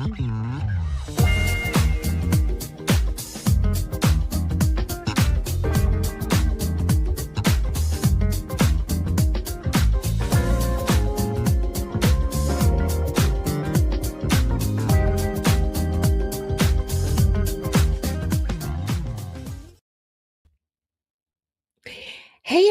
Hey,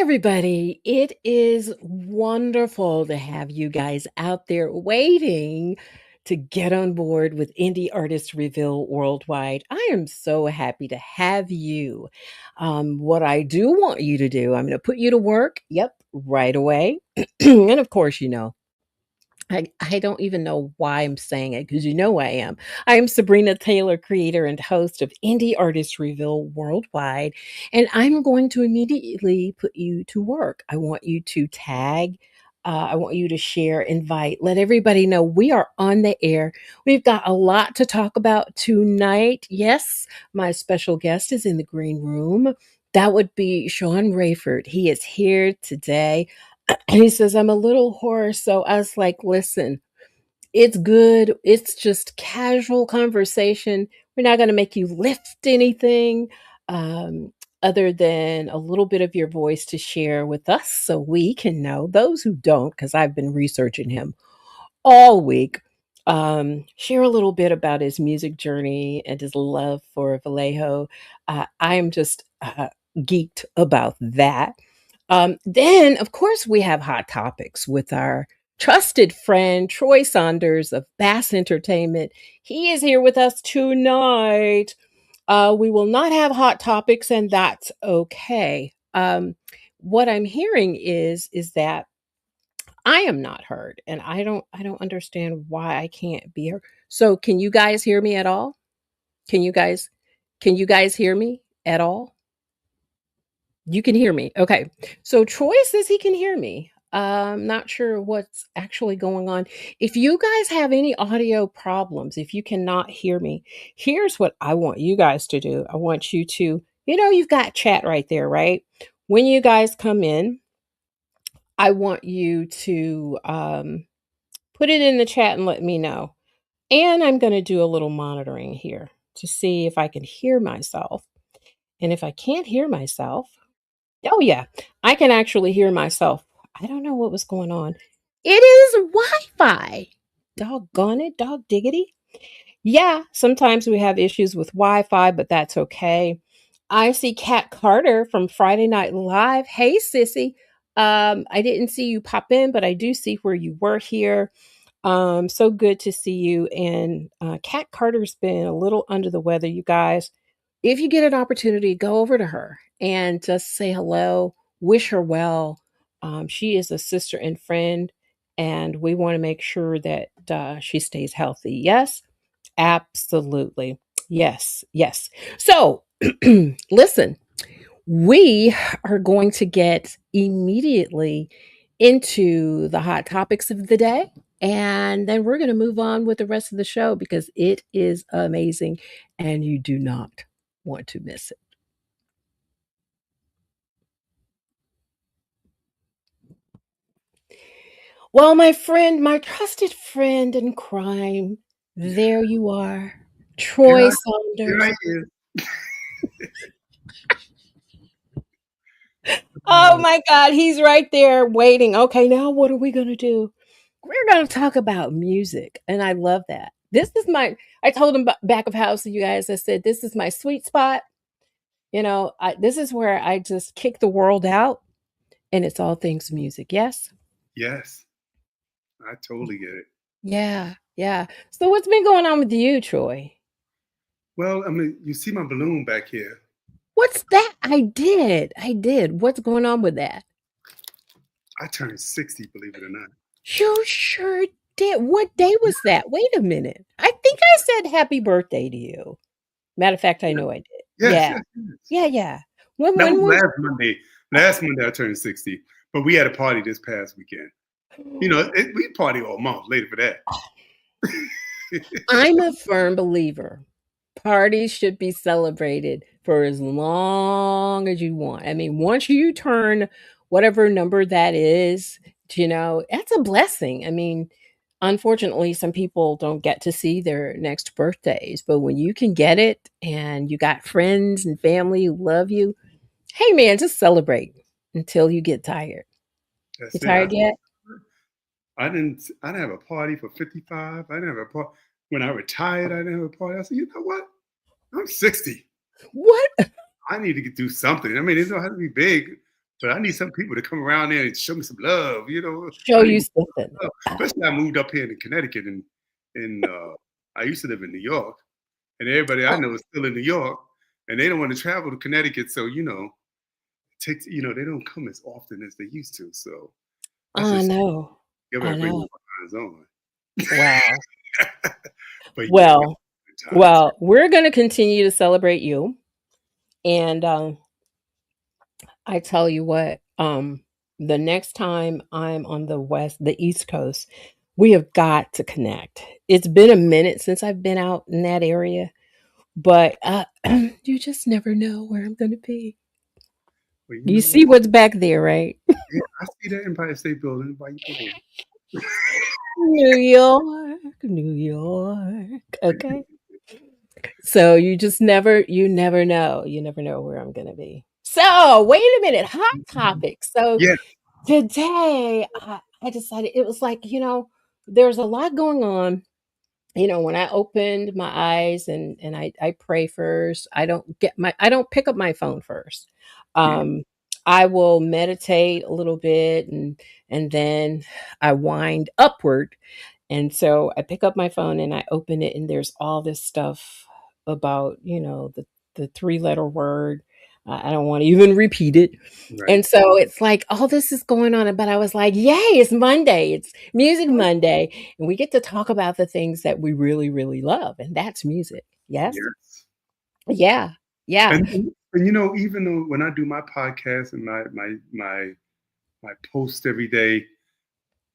everybody. It is wonderful to have you guys out there waiting to get on board with Indie Artist Reveal Worldwide. I am so happy to have you. What I do want you to do, I'm going to put you to work. Yep, right away. And of course, I don't even know why I'm saying it because you know I am. I am Sabrina Taylor, creator and host of Indie Artist Reveal Worldwide, and I'm going to immediately put you to work. I want you to tag. I want you to share, invite, let everybody know we are on the air. We've got a lot to talk about tonight. Yes, my special guest is in the green room. That would be Shawn Raiford. He is here today. And he says, I'm a little hoarse. So I was like, listen, it's good. It's just casual conversation. We're not going to make you lift anything other than a little bit of your voice to share with us so we can know. Those who don't, because I've been researching him all week, share a little bit about his music journey and his love for Vallejo. I am just geeked about that. Then, of course, we have hot topics with our trusted friend Troy Saunders of Bass Entertainment. He is here with us tonight. We will not have hot topics, and that's okay. What I'm hearing is that I am not heard, and I don't understand why I can't be heard. So, can you guys hear me at all? Can you guys can you guys hear me at all? You can hear me. Okay. So Troy says he can hear me. Not sure what's actually going on. If you guys have any audio problems, if you cannot hear me, here's what I want you guys to do. I want you to, you've got chat right there, right? When you guys come in, I want you to put it in the chat and let me know. And I'm going to do a little monitoring here to see if I can hear myself. And if I can't hear myself, oh, yeah. I can actually hear myself. I don't know what was going on. It is Wi-Fi. Doggone it, dog diggity. Yeah, sometimes we have issues with Wi-Fi, but that's okay. I see Kat Carter from Friday Night Live. Hey, sissy. I didn't see you pop in, but I do see where you were here. So good to see you. And Kat Carter's been a little under the weather, you guys. If you get an opportunity, go over to her and just say hello, wish her well. She is a sister and friend, and we want to make sure that she stays healthy. Yes, absolutely. Yes, yes. So, listen, we are going to get immediately into the hot topics of the day. And then we're going to move on with the rest of the show because it is amazing and you do not want to miss it. Well, my friend, my trusted friend in crime, there you are, Here Troy I, here Saunders. I is. Oh my God, he's right there waiting. Okay, now what are we going to do? We're going to talk about music. And I love that. I told him back of house, you guys, I said, this is my sweet spot. This is where I just kick the world out and it's all things music. Yes? Yes, I totally get it. Yeah, yeah. So what's been going on with you, Troy? Well, I mean, you see my balloon back here. What's that? I did. What's going on with that? I turned 60, believe it or not. You sure did. What day was that? Wait a minute. I think I said happy birthday to you. Matter of fact, I know I did. Yes, Yeah. yes, yes. Yeah, yeah. When That when was was last Monday. Last Monday I turned 60, but we had a party this past weekend. We party all month later for that. I'm a firm believer. Parties should be celebrated for as long as you want. I mean, once you turn whatever number that is, that's a blessing. I mean, unfortunately, some people don't get to see their next birthdays, but when you can get it and you got friends and family who love you, hey man, just celebrate until you get tired. You That's it. tired yet? I didn't have a party for 55. I didn't have a party when I retired. I didn't have a party. I said, you know what? I'm 60. What? I need to do something. I mean, it don't have to be big, but I need some people to come around there and show me some love. You know, Show I need you something. love. Especially I moved up here in Connecticut, and I used to live in New York, and everybody I Oh, know is still in New York, and they don't want to travel to Connecticut. So it takes they don't come as often as they used to. So I I said, know. you better I bring know. my eyes on. Wow. But yeah, we Well, had good times. well, we're going to continue to celebrate you. And I tell you what, the next time I'm on the East Coast, we have got to connect. It's been a minute since I've been out in that area, but you just never know where I'm going to be. But you You know see what? what's back there, right? Yeah, I see that Empire State Building while you go home. New York, New York. Okay. So you never know. You never know where I'm going to be. So, wait a minute, hot topic. So, Yeah, today I decided it was like, there's a lot going on. When I opened my eyes and I pray first, I don't pick up my phone first. mm, Um, I will meditate a little bit and then I wind upward, and so I pick up my phone and I open it, and there's all this stuff about, the three-letter word. I don't want to even repeat it. right. And so it's like all this is going on. But I was like, yay, it's Monday. It's Music Monday. And we get to talk about the things that we really, really love. And that's music. Yes? Yes. Yeah. Yeah. And even though when I do my podcast and my post every day,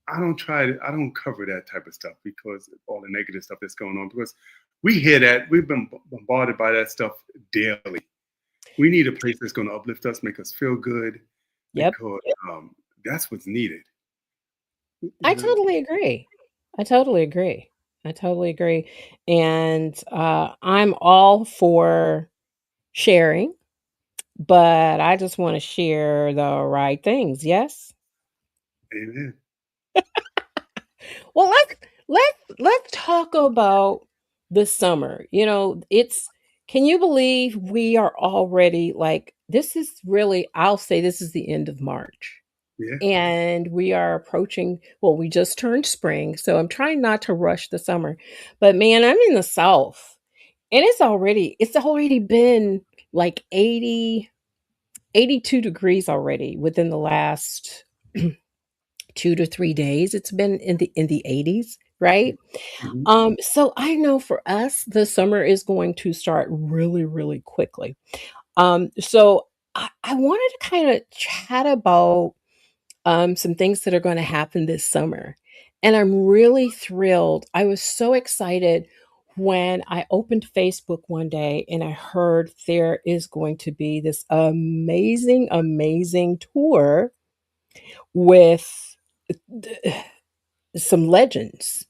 I don't cover that type of stuff because of all the negative stuff that's going on. Because we hear that, we've been bombarded by that stuff daily. We need a place that's going to uplift us, make us feel good, Yep. because that's what's needed. I You know? totally agree. I totally agree. I totally agree. And I'm all for sharing, but I just want to share the right things. Yes? Amen. Well, let's talk about the summer. It's can you believe we are already like this is really I'll say this is the end of March. Yeah. And we are approaching, well, we just turned spring, so I'm trying not to rush the summer. But man, I'm in the South and it's already been like 82 degrees already within the last 2 to 3 days. It's been in the 80s, right? Mhm. So I know for us, the summer is going to start really, really quickly. So I wanted to kind of chat about some things that are going to happen this summer. And I'm really thrilled. I was so excited when I opened Facebook one day and I heard there is going to be this amazing, amazing tour with some legends.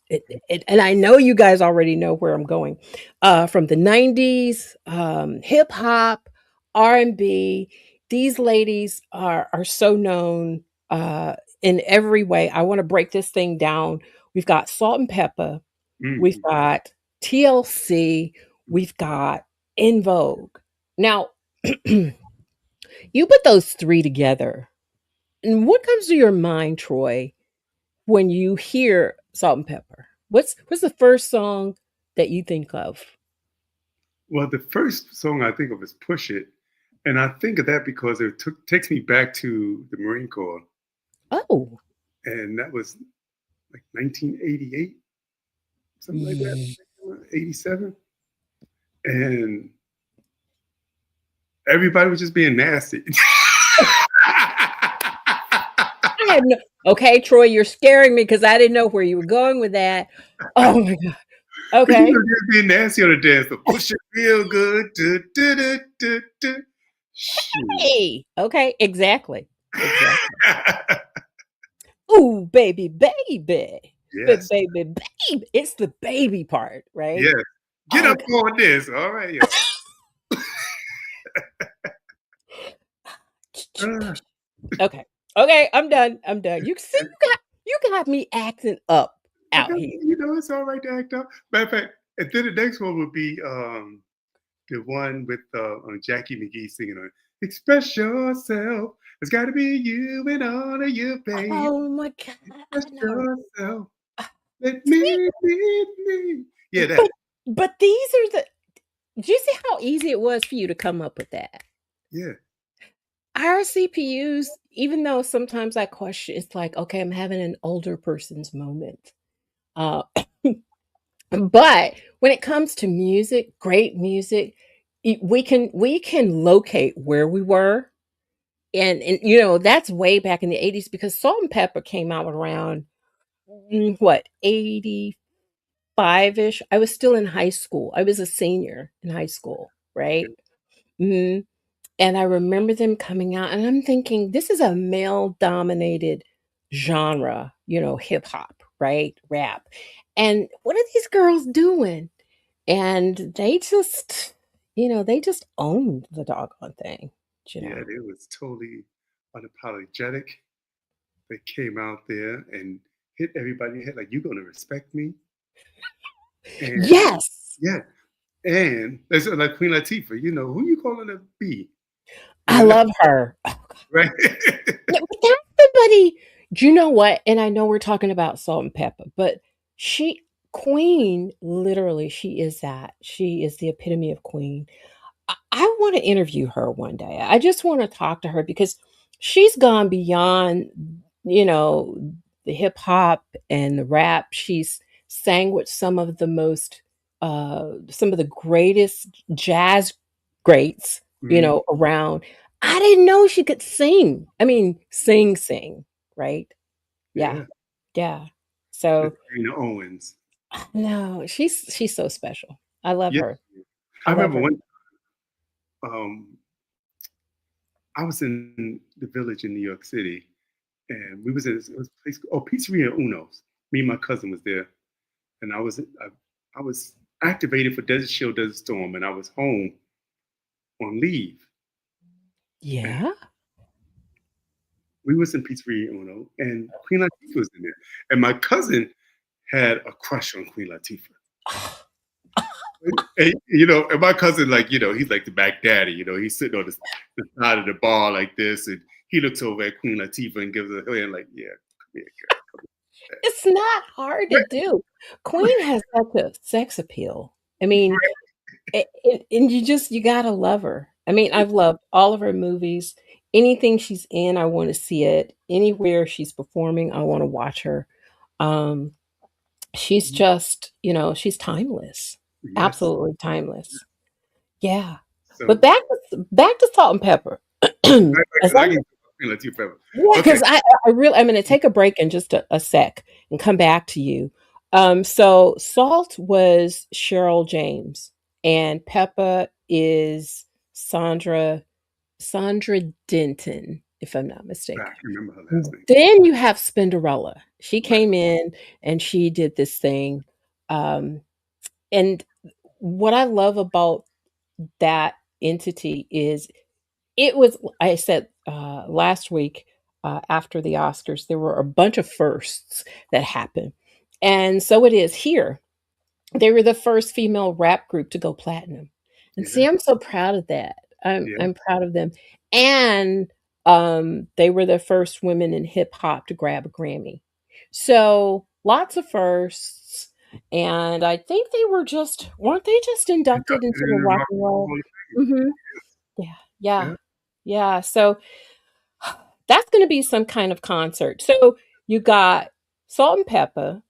And I know you guys already know where I'm going. From the 90s, hip hop, R&B. These ladies are so known in every way. I want to break this thing down. We've got Salt and Pepper, we've Mhm. got TLC, we've got In Vogue. Now, you put those three together, and what comes to your mind, Troy, when you hear Salt and Pepper? What's the first song that you think of? Well, the first song I think of is "Push It," and I think of that because takes me back to the Marine Corps, Oh, and that was like 1988, something like that, ye 87, and everybody was just being nasty. I had no Okay, Troy, you're scaring me because I didn't know where you were going with that. Oh my god. But Okay. just being nasty on the dance floor. Push it real good. Shoot. Hey. Okay, exactly. Exactly. Ooh, baby, baby. Yes. baby. It's the baby part, right? Yes. Get up Okay. on this. All right. Yeah. Uh, Okay. Okay, I'm done. I'm done. You see, you got me acting up I out got, here. it's all right to act up. Matter of fact, and then the next one would be the one with Jackie McGee singing on Express Yourself. It's got to be you and all of you, baby. Oh my God, I Express know. yourself. Let See, me. Yeah, that. but these are the. Do you see how easy it was for you to come up with that? Yeah. Our CPUs, even though sometimes I question, it's like, okay, I'm having an older person's moment. Uh, but when it comes to music, great music, we can locate where we were, and that's way back in the '80s because Salt and Pepper came out around what 85 ish. I was still in high school. I was a senior in high school, right? hmm And I remember them coming out, and I'm thinking, this is a male dominated genre, hip hop, right? Rap. And what are these girls doing? And they just owned the doggone thing, you Yeah, know. it was totally unapologetic. They came out there and hit everybody in the head like, you're going to respect me. And Yes, yeah, and it's like Queen Latifah, who you calling a B? I You know, love her. Oh, right? yeah, but that's somebody. Do you know what? And I know we're talking about Salt and Pepper, but she, Queen, literally, she is that. She is the epitome of Queen. I want to interview her one day. I just want to talk to her because she's gone beyond, you know, the hip hop and the rap. She's sang with some of the greatest jazz greats, Mhm. around. I didn't know she could sing. I mean, sing, right? Yeah, Yeah, yeah. Miss So Dana Owens. no, she's so special. I love Yeah, her. I I love remember her. one. Um, I was in the Village in New York City, and we was at it was a place Pizzeria Uno's. Me and my cousin was there, and I was activated for Desert Shield, Desert Storm, and I was home on leave. And Yeah. we was in Pizzeria Uno, and Queen Latifah was in there, and my cousin had a crush on Queen Latifah. And my cousin, like, he's like the back daddy. He's sitting on the side of the bar like this, and he looks over at Queen Latifah and gives her a hand, like, yeah, come here, It's not hard to girl. do. Queen has such a sex appeal. I mean, and you gotta love her. I mean, I've loved all of her movies. Anything she's in, I want to see it. Anywhere she's performing, I want to watch her. Um, she's just, she's timeless. Yes. Absolutely timeless. Yeah. But So back to Salt and Pepper. As I I'm can Queen Latifah forever. Yeah, Okay. because I'm gonna take a break in just a sec and come back to you. So Salt was Cheryl James, and Peppa is Sandra Denton, if I'm not I mistaken. can remember her last And name. then you have Spinderella. She Right. came in and she did this thing. Um, and what I love about that entity is it was I said, last week, after the Oscars, there were a bunch of firsts that happened, and so it is here. They were the first female rap group to go platinum, and see, Yeah. I'm so proud of that. I'm Yeah. I'm proud of them, and, they were the first women in hip hop to grab a Grammy. So, lots of firsts, and I think they weren't they just inducted Inducted into the in the Rock Rock and and Roll Roll? Hall of Fame. Mhm. Yeah, yeah. Yeah. Yeah, so that's gonna be some kind of concert. So you got Salt and Pepper,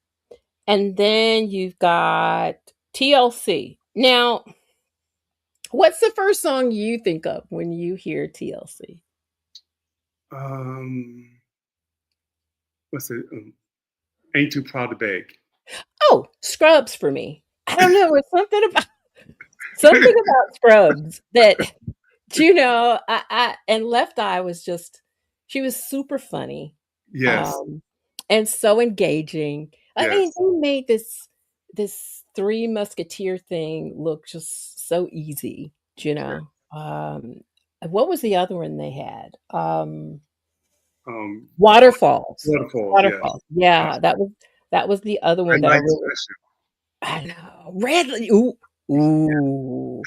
and then you've got TLC. Now, what's the first song you think of when you hear TLC? Um, what's it? Ain't Too Proud to Beg. Oh, Scrubs for me. I don't know, it's something about Scrubs that I and Left Eye was just she was super funny, Yes. um, and so engaging. I mean, Yes, they made this Three Musketeer thing look just so easy, you yeah. know? What was the other one they had? Um, Waterfalls. Waterfalls. Yes. Waterfalls. Uh, Yeah, that was the other one Red that I Light really Special. I know. Red ooh, ooh.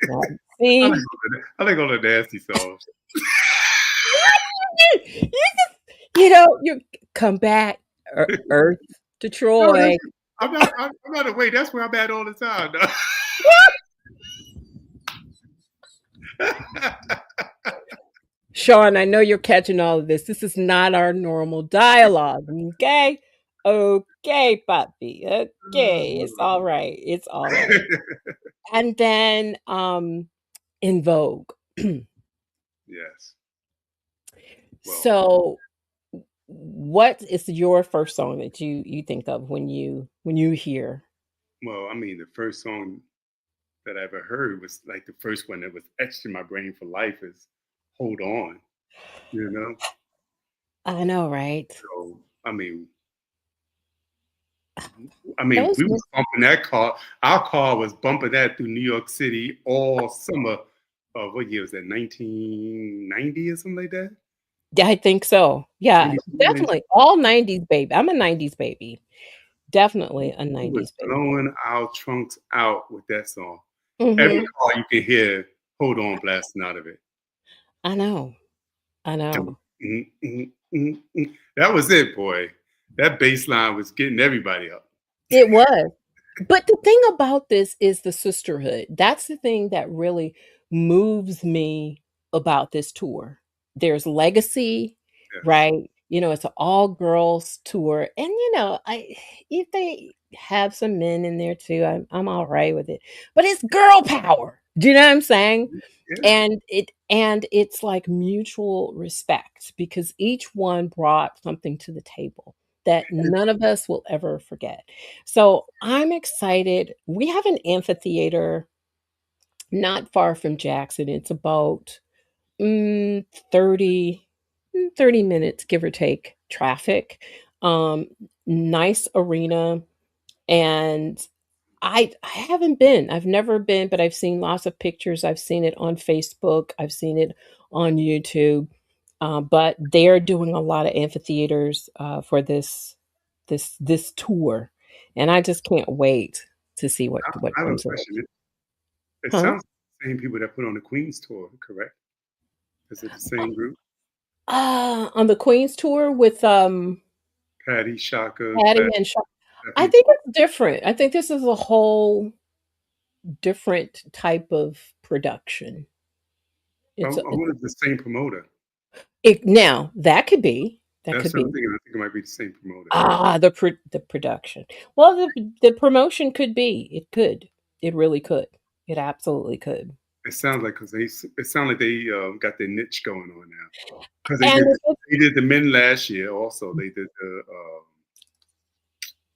Now, I like see? I like all the nasty songs. You you know, you come back, Earth to No, Troy. I'm not away. That's where I'm at all the time. Shawn, I know you're catching all of this. This is not our normal dialogue, okay? Okay, Papi. Okay, it's all right. It's all right. And then In Vogue. Yes. Well, So what is your first song that you think of when you hear? I mean, the first song that I ever heard was like the first one that was etched in my brain for life is "Hold On." You know. I know, right? So we Those was bumping that car. Our car was bumping that through New York City all summer. What year was that? 1990 or something like that. Yeah, I think so. Yeah, 92, definitely. All 90s baby. I'm a 90s baby. Definitely a we was 90s baby. blowing our trunks out with that song. Every Mhm. car you can hear "Hold On" blasting out of it. I know. I know. That was it, boy. That bass line was getting everybody up. It was. But the thing about this is the sisterhood. That's the thing that really moves me about this tour. There's legacy, Yes. right? It's an all girls tour. And I if they have some men in there too, I'm all right with it. But it's girl power. Do you know what I'm saying? Yeah. And it's like mutual respect because each one brought something to the table that none of us will ever forget. So I'm excited. We have an amphitheater not far from Jackson. It's about 30 30 minutes, give or take, traffic. Um, Nice arena. And I haven't been. I've never been, but I've seen lots of pictures. I've seen it on Facebook. I've seen it on YouTube. But they're doing a lot of amphitheaters for this tour, and I just can't wait to see what I have a comes of it. question. It Huh? sounds like the same people that put on the Queen's tour, correct? Is it the same group? On the Queen's tour with Patty, Shaka, Patty and Shawn. I Stephanie. think it's different. I think this is a whole different type of production. I It's a wonder if it's the same promoter. now that could be. That could That's what I'm be. thinking. I think it might be the same promoter. The production. Well, the promotion could be. It could. It really could. It absolutely could. It sounds like it sounds like they got their niche going on now because And if it's they did the men last year. Also, they did the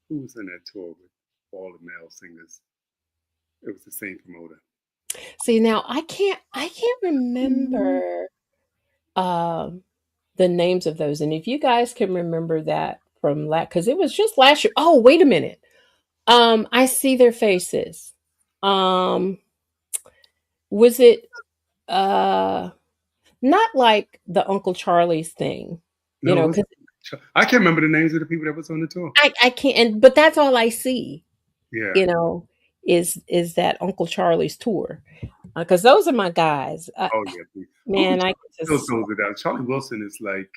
who was in that tour with all the male singers. It was the same promoter. see now I can't remember um the names of those. And if you guys can remember that from because it was just last year. Oh, wait a minute. I see their faces. Um was it uh not like the Uncle Charlie's thing, No, it because wasn't. I can't remember the names of the people that was on the tour. I can't, but that's all I see, Yeah. you know, is that Uncle Charlie's tour, because those are my guys. Oh yeah. Uncle Man, I Charlie could still just throws it out. Charlie Wilson is like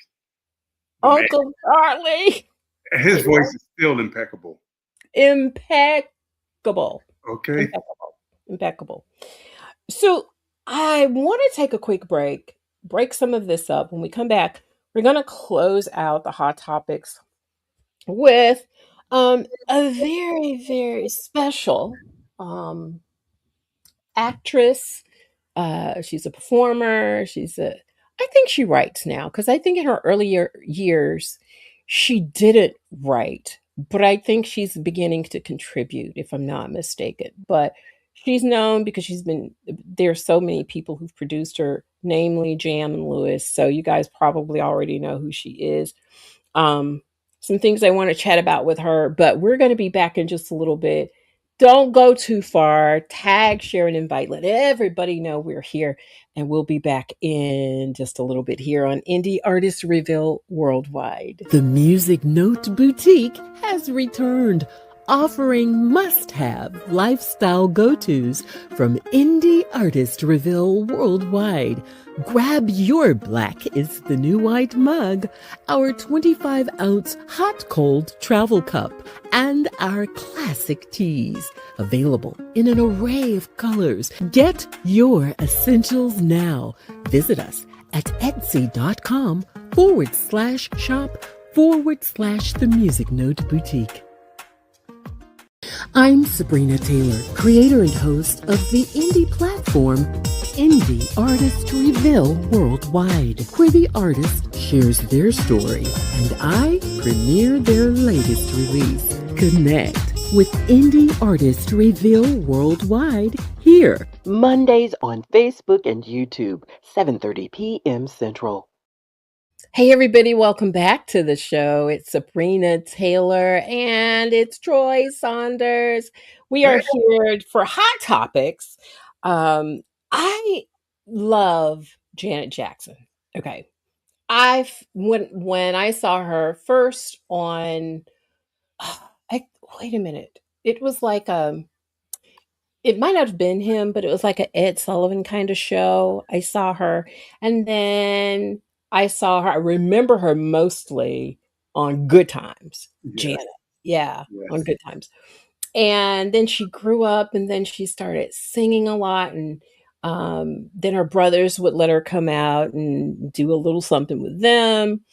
the man. Uncle Charlie, His voice is still impeccable. impeccable, Okay. impeccable, impeccable. So I want to take a quick break some of this up. When we come back, we're gonna close out the hot topics with a very, very special um actress. She's a performer. I think she writes now because I think in her earlier years she didn't write, but I think she's beginning to contribute, if I'm not mistaken. But she's known because there's so many people who've produced her, namely Jam and Lewis. So you guys probably already know who she is. Um, some things I want to chat about with her, but we're going to be back in just a little bit. Don't go too far. Tag, share, and invite. Let everybody know we're here. And we'll be back in just a little bit here on Indie Artist Reveal Worldwide. The Music Note Boutique has returned, offering must-have lifestyle go-tos from Indie Artist Reveal Worldwide. Grab your black is the new white mug, our 25-ounce hot-cold travel cup, and our classic teas, available in an array of colors. Get your essentials now. Visit us at etsy.com/shop/The Music Note Boutique. I'm Sabrina Taylor, creator and host of the indie platform Indie Artist Reveal Worldwide, where the artist shares their story and I premiere their latest release. Connect with Indie Artist Reveal Worldwide here, Mondays on Facebook and YouTube, 7:30 p.m. Central. Hey everybody, welcome back to the show. It's Sabrina Taylor and it's Troy Saunders. We are here for Hot Topics. I love Janet Jackson. Okay. When I saw her first on wait a minute. It was like it might not have been him, but it was like a Ed Sullivan kind of show. I saw her, and then I remember her mostly on Good Times, Janet. Yeah, on Good Times. And then she grew up, and then she started singing a lot, and then her brothers would let her come out and do a little something with them.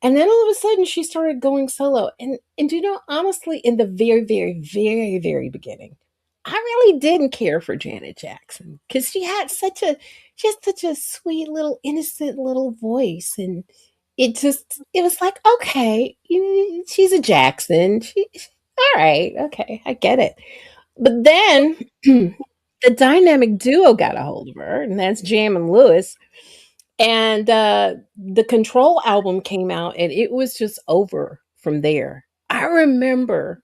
And then all of a sudden she started going solo. And you know, honestly, in the very, very, very, very beginning, I really didn't care for Janet Jackson because she had such a sweet little innocent little voice. And it was like, okay, she's a Jackson. All right, okay, I get it. But then the dynamic duo got a hold of her, and that's Jam and Lewis. And the Control album came out, and it was just over from there. I remember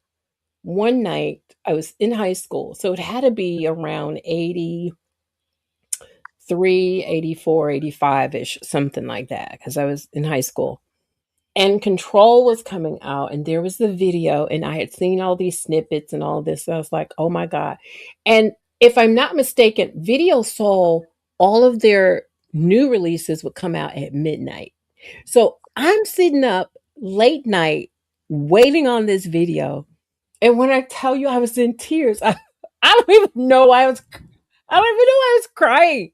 one night I was in high school, so it had to be around 83, 84, 85-ish, something like that, because I was in high school. And Control was coming out, and there was the video, and I had seen all these snippets and all this. So I was like, oh my God. And if I'm not mistaken, Video Soul, all of their new releases would come out at midnight. So I'm sitting up late night waiting on this video. And when I tell you I was in tears, I don't even know why I don't even know why I was crying.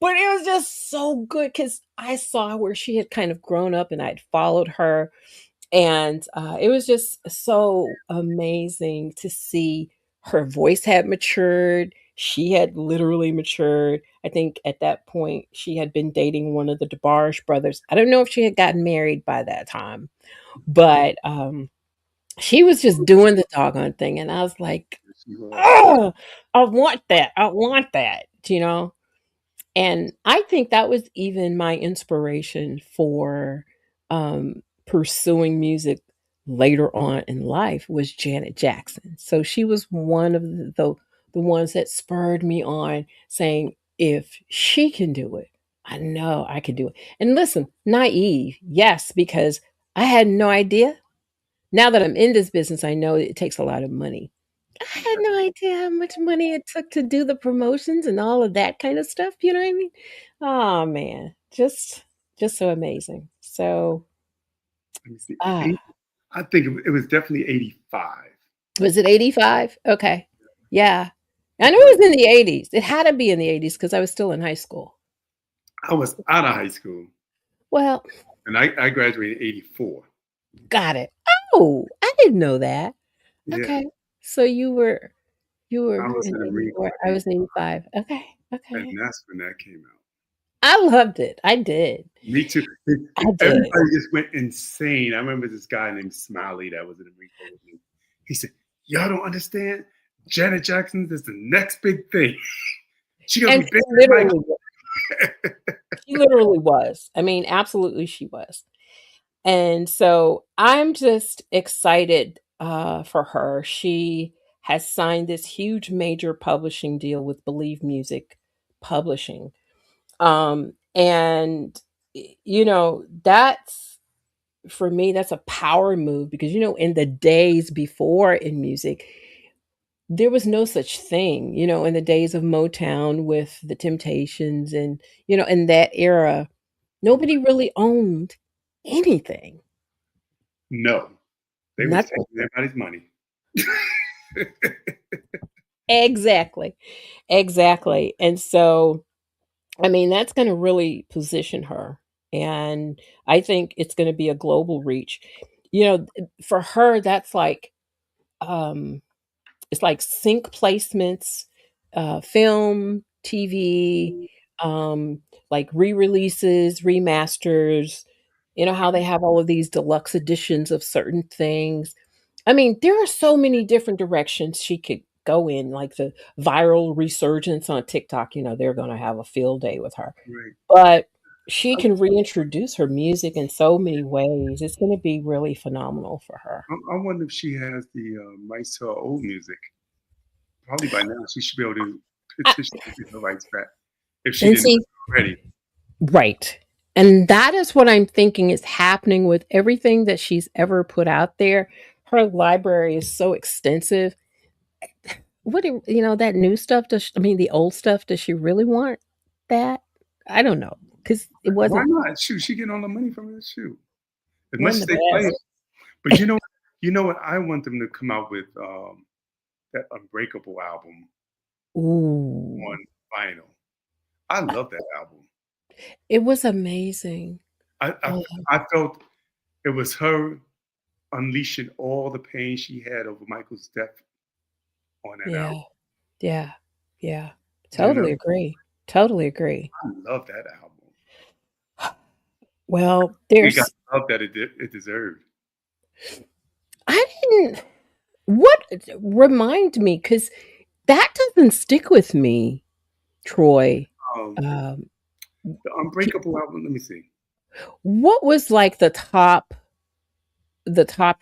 But it was just so good because I saw where she had kind of grown up and I'd followed her. And it was just so amazing to see her voice had matured. She had literally matured. I think at that point, she had been dating one of the DeBarge brothers. I don't know if she had gotten married by that time, but she was just doing the doggone thing. And I was like, oh, I want that. I want that, you know? And I think that was even my inspiration for pursuing music later on in life was Janet Jackson. So she was one of the ones that spurred me on saying, if she can do it, I know I can do it. And listen, naive, yes, because I had no idea. Now that I'm in this business, I know it takes a lot of money. I had no idea how much money it took to do the promotions and all of that kind of stuff, you know what I mean? Oh man, just so amazing. So Let me see. I think it was definitely 85. Was it 85? Okay. Yeah. I know it was in the 80s. It had to be in the 80s because I was still in high school. I was out of high school. Well, and I graduated in 84. Got it. Oh, I didn't know that. Yeah. Okay. So you were I was in the Marine Corps. I was in 85. Okay. And that's when that came out. I loved it. I did. Me too. I did. Everybody just went insane. I remember this guy named Smiley that was in the Marine Corps with me. He said, y'all don't understand? Janet Jackson is the next big thing. She gonna be big. She literally was. I mean, absolutely she was. And so I'm just excited for her. She has signed this huge major publishing deal with Believe Music Publishing. And, that's for me, that's a power move because, in the days before in music, there was no such thing, in the days of Motown with the Temptations and, in that era, nobody really owned anything. No, they was Nothing. taking everybody's money. Exactly. Exactly. And so, I mean, that's going to really position her. And I think it's going to be a global reach. For her, that's like, um, it's like sync placements, film, TV, like re-releases, remasters. You know how they have all of these deluxe editions of certain things. I mean, there are so many different directions she could go in, like the viral resurgence on TikTok, they're gonna have a field day with her. Right. But she can reintroduce her music in so many ways. It's gonna be really phenomenal for her. I wonder if she has the rights to her old music. Probably by now she should be able to I petition to get her rights back if she and didn't see already. right. And that is what I'm thinking is happening with everything that she's ever put out there. Her library is so extensive. That new stuff, I mean, the old stuff, does she really want that? I don't know, because it Why wasn't not? Shoot, she getting all the money from this. Shoot, as much wasn't as the they play it. best. But you know what? I want them to come out with that Unbreakable album Ooh, on vinyl. I love that album. it was amazing. I, I Oh, I felt it was her unleashing all the pain she had over Michael's death on that yeah, album. yeah, yeah. You know, Totally agree. Totally agree. I love that album. Well, It got there's the love that it deserved. I didn't what remind me, because that doesn't stick with me, Troy. Um, Um, the Unbreakable album. Let me see. what was like the top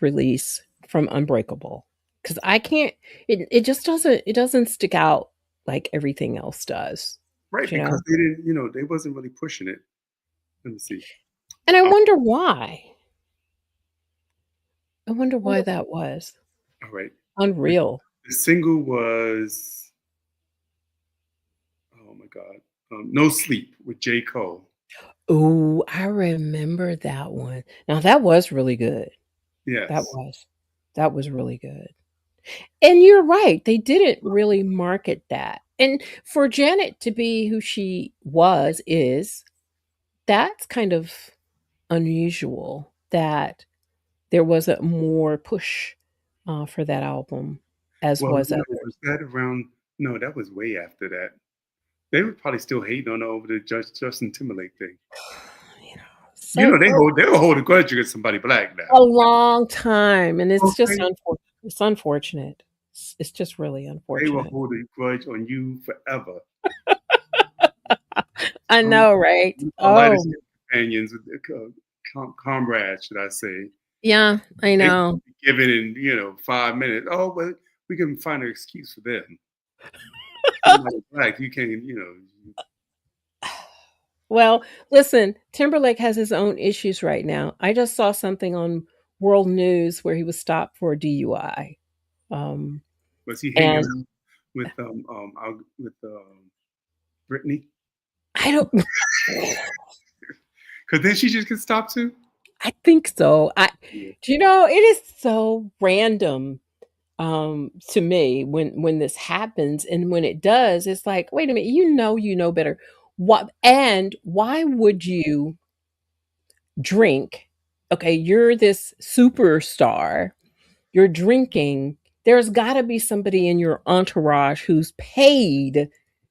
release from Unbreakable? Because I can't. It just doesn't stick out like everything else does. Right, You know, because they didn't. They wasn't really pushing it. Let me see. and I Um, wonder why. I wonder why that was all right. The, unreal. the single was oh my god, No Sleep with J. Cole. Ooh, I remember that one. Now that was really good. That Yes. was that was really good. And you're right, they didn't really market that. And for Janet to be who she is, that's kind of unusual that there wasn't more push, for that album as Well, was others. was that around? No, that was way after that. They were probably still hating on her over the Justin Timberlake thing. You know, so for They will hold a grudge against somebody black now. a long time, and it's just Okay, it's unfortunate. It's just really they will unfortunate. hold a grudge on you forever. I Um, know, right? our lighter Oh, skinned companions, comrades, should I say? yeah, I They know. give it in 5 minutes. Oh, well, we can find an excuse for them. Somebody black, you can't. Well, listen, Timberlake has his own issues right now. I just saw something on World News where he was stopped for a DUI. Um, Was he hanging and out with Brittany? I don't Because then she just gets stopped too. I think so. Yeah. It is so random to me when this happens, and when it does, it's like, wait a minute, you know better. Why would you drink? Okay, you're this superstar. You're drinking. There's got to be somebody in your entourage who's paid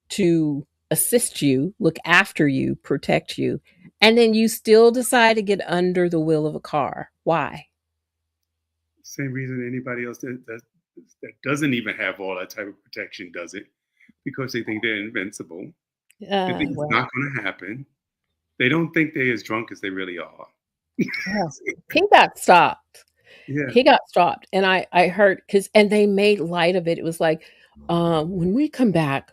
to assist you, look after you, protect you. And then you still decide to get under the wheel of a car. Why? Same reason anybody else that doesn't even have all that type of protection does it because they think they're invincible. They think it's Well, not going to happen. They don't think they're as drunk as they really are. Yeah. He got stopped. Yeah. He got stopped, and I heard and they made light of it. It was like, when we come back,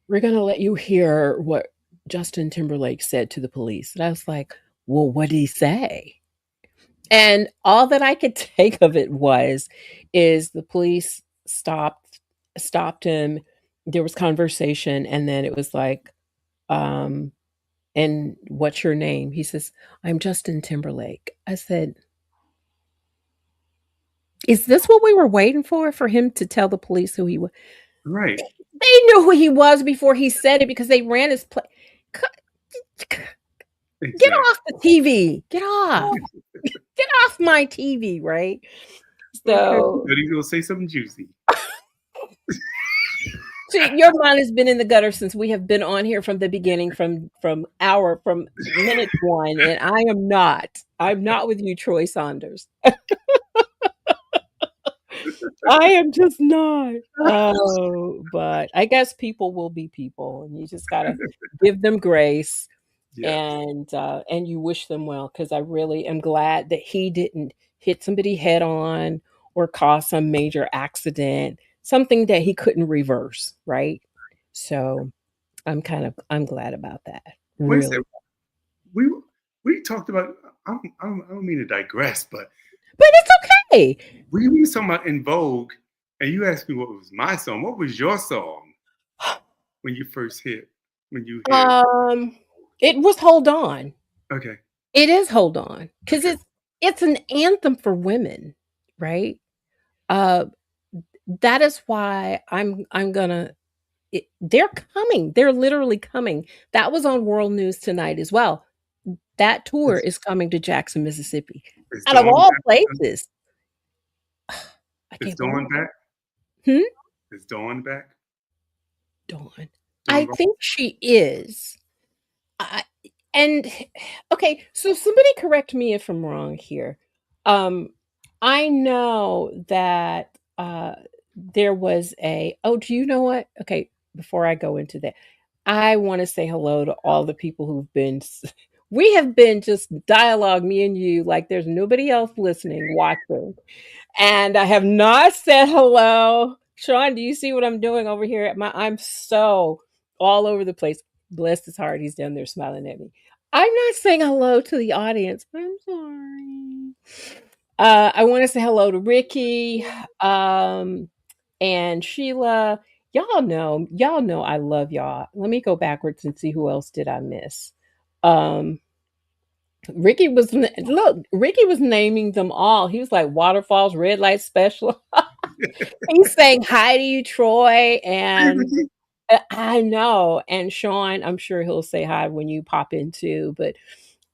we're gonna let you hear what Justin Timberlake said to the police. And I was like, well, what did he say? And all that I could take of it is the police stopped him. There was conversation, and then it was like, um, and what's your name? He says, I'm Justin Timberlake. I said, is this what we were waiting for him to tell the police who he was? Right. They knew who he was before he said it because they ran his play. Get Exactly. off the TV. Get off. Get off my TV, right? Okay. So, But he's gonna say something juicy. see, your mind has been in the gutter since we have been on here from the beginning, from minute one, and I am not. I'm not with you, Troy Saunders. I am just not. Oh, but I guess people will be people, and you just gotta give them grace, Yes. and you wish them well. Because I really am glad that he didn't hit somebody head on or cause some major accident, something that he couldn't reverse, right? So I'm glad about that. Wait a second. Really. We we talked about. I don't mean to digress, but But it's okay. we were talking about In Vogue, and you asked me what was my song. What was your song when you first hit? When you hear? Um, it was Hold On. Okay. It is Hold On because Okay. it's an anthem for women, right? Uh, that is why I'm gonna. They're coming. They're literally coming. That was on World News Tonight as well. That tour Is, is coming to Jackson, Mississippi, is out of Dawn all back? places. I Is can't believe Dawn back? it. Hmm? Is Dawn back? Dawn. I Dawn. think she is. I and okay, so somebody correct me if I'm wrong here. Um, I know that there was a. Oh, do you know what? Okay, before I go into that, I want to say hello to all the people who've been. We have been just dialogue, me and you, like there's nobody else listening, watching. And I have not said hello. Shawn, do you see what I'm doing over here? I'm so all over the place. Bless his heart, he's down there smiling at me. I'm not saying hello to the audience. I'm sorry. I want to say hello to Ricky, and Sheila. Y'all know I love y'all. Let me go backwards and see who else did I miss. Um, Ricky was naming them all. He was like Waterfalls, Red Light Special. He's saying hi to you, Troy, and I know. And Shawn, I'm sure he'll say hi when you pop in too. But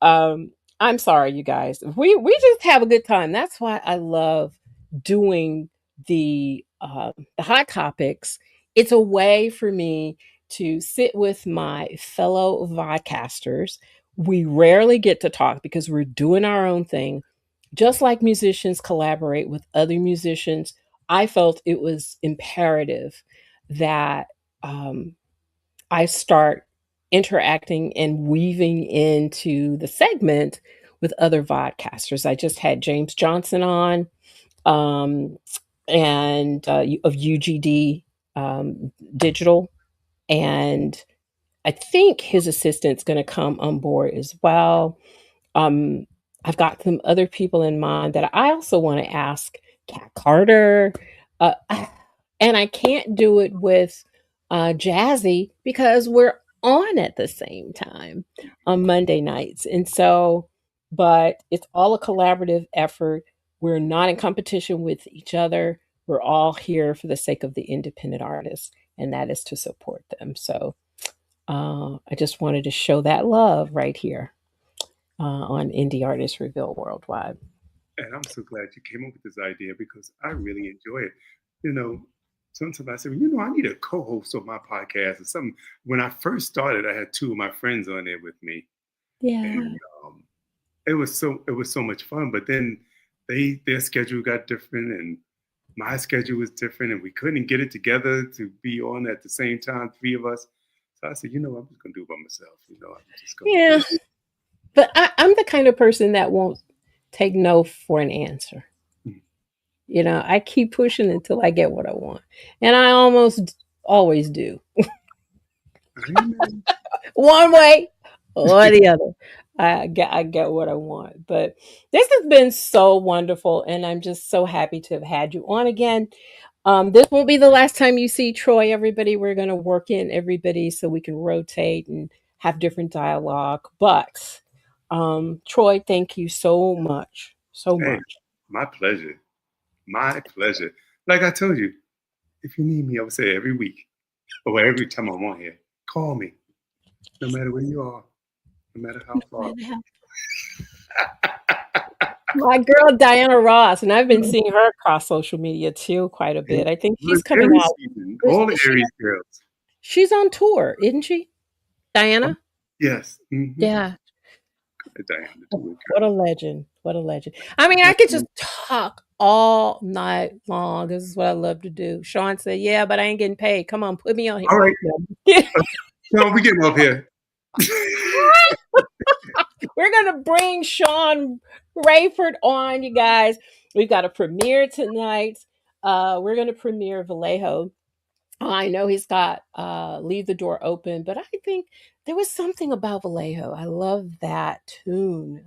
um, I'm sorry, you guys. We just have a good time. That's why I love doing the hot topics. It's a way for me to sit with my fellow vodcasters. We rarely get to talk because we're doing our own thing. Just like musicians collaborate with other musicians, I felt it was imperative that um, I start interacting and weaving into the segment with other vodcasters. I just had James Johnson on, um, and of UGD Digital, and I think his assistant's going to come on board as well. Um, I've got some other people in mind that I also want to ask. Cat Carter, uh, and I can't do it with Jazzy because we're on at the same time on Monday nights, and so, but it's all a collaborative effort. We're not in competition with each other. We're all here for the sake of the independent artists, and that is to support them. So I just wanted to show that love right here on Indie Artists Reveal Worldwide. And I'm so glad you came up with this idea because I really enjoy it. You know, sometimes I say, I need a co-host on my podcast or something. When I first started, I had two of my friends on there with me, Yeah. and it was so much fun. But then their schedule got different, and my schedule was different, and we couldn't get it together to be on at the same time, three of us. So I said, I'm just gonna do it by myself. I'm just gonna do Yeah. it. But I'm the kind of person that won't. take no for an answer. Mm. I keep pushing until I get what I want. And I almost always do. Amen. One way or the other. I get what I want. But this has been so wonderful, and I'm just so happy to have had you on again. This won't be the last time you see Troy, everybody. We're going to work in everybody so we can rotate and have different dialogue. But Troy, thank you so much. So Hey, much. my pleasure. My pleasure. Like I told you, if you need me, I would say every week or every time I'm on here, call me. No matter where you are, no matter how far. My girl Diana Ross, and I've been seeing her across social media too quite a Hey, bit. I think look, she's coming Aries out. season, all the Is she? Aries girls. She's on tour, isn't she? Oh, Diana? yes. Yeah. Diana, Oh, do it, what a girl. legend. What a legend. I mean, I could just Definitely. talk all night long. This is what I love to do. Shawn said, yeah, but I ain't getting paid. Come on, put me on here. All right. No. No, we getting off here. We're going to bring Shawn Raiford on, you guys. We've got a premiere tonight. We're going to premiere Vallejo. I know he's got Leave the Door Open, but I think there was something about Vallejo. I love that tune.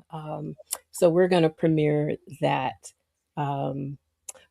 So we're going to premiere that um,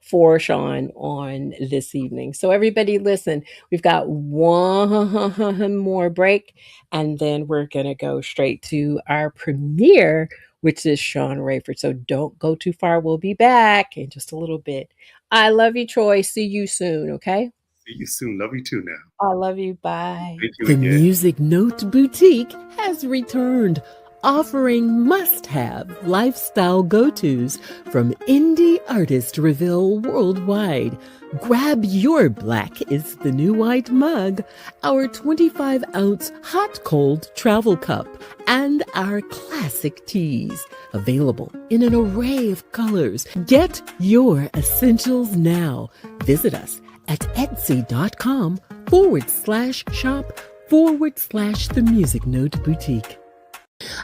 for Shawn on this evening. So everybody listen, we've got one more break, and then we're going to go straight to our premiere, which is Shawn Rayford. So don't go too far. We'll be back in just a little bit. I love you, Troy. See you soon, okay? See you soon. Love you too now. I love you. Bye. Thank you The again. Music Note Boutique has returned, offering must-have lifestyle go-tos from indie artist reveal worldwide. Grab your Black is the New White mug, our 25-ounce hot-cold travel cup, and our classic teas, available in an array of colors. Get your essentials now. Visit us at etsy.com/shop/the Music Note Boutique.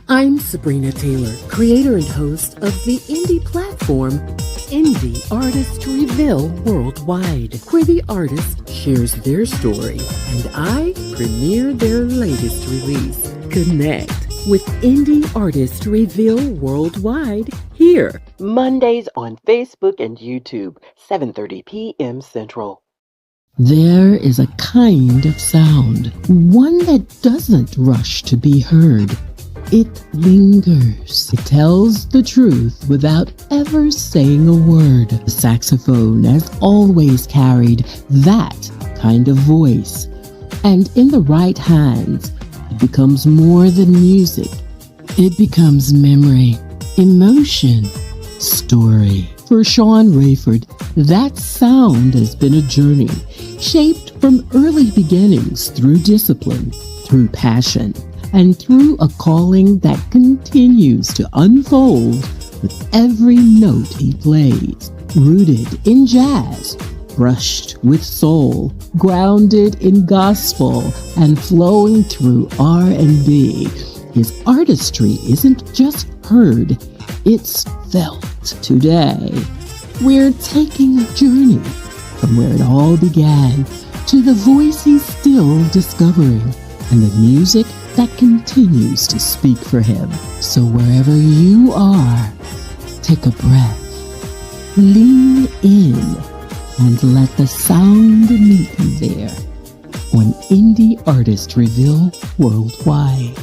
I'm Sabrina Taylor, creator and host of the indie platform Indie Artist Reveal Worldwide, where the artist shares their story and I premiere their latest release. Connect with Indie Artist Reveal Worldwide here, Mondays on Facebook and YouTube, 7:30 p.m. Central. There is a kind of sound, one that doesn't rush to be heard. It lingers. It tells the truth without ever saying a word. The saxophone has always carried that kind of voice. And in the right hands, it becomes more than music. It becomes memory, emotion, story. For Shawn Raiford, that sound has been a journey, shaped from early beginnings through discipline, through passion, and through a calling that continues to unfold with every note he plays. Rooted in jazz, brushed with soul, grounded in gospel, and flowing through R&B, his artistry isn't just heard, it's felt. Today, we're taking a journey from where it all began to the voice he's still discovering and the music that continues to speak for him. So wherever you are, take a breath, lean in, and let the sound meet you there on Indie Artist Reveal Worldwide.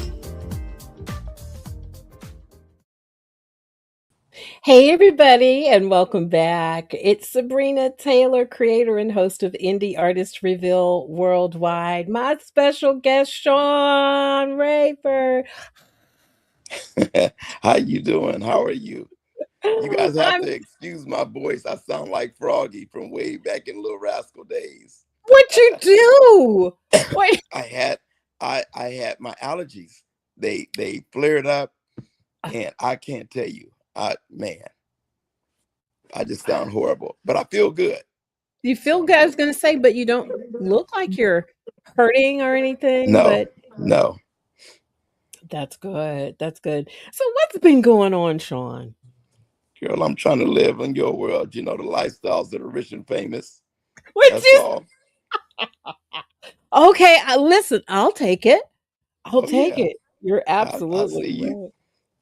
Hey, everybody, and welcome back. It's Sabrina Taylor, creator and host of Indie Artist Reveal Worldwide. My special guest, Shawn Rayford. How you doing? How are you? You guys have I'm to excuse my voice. I sound like Froggy from way back in Little Rascal days. what you do? What? I had I had my allergies. They flared up and I can't tell you. I just sound horrible. But I feel good. You feel good? I was going to say, but you don't look like you're hurting or anything, No, but no. that's good. That's good. So, what's been going on, Shawn? Girl, I'm trying to live in your world. You know, the lifestyles that are rich and famous. Which That's is all. okay. Listen, I'll take it. I'll Oh take yeah, it. You're I see absolutely you.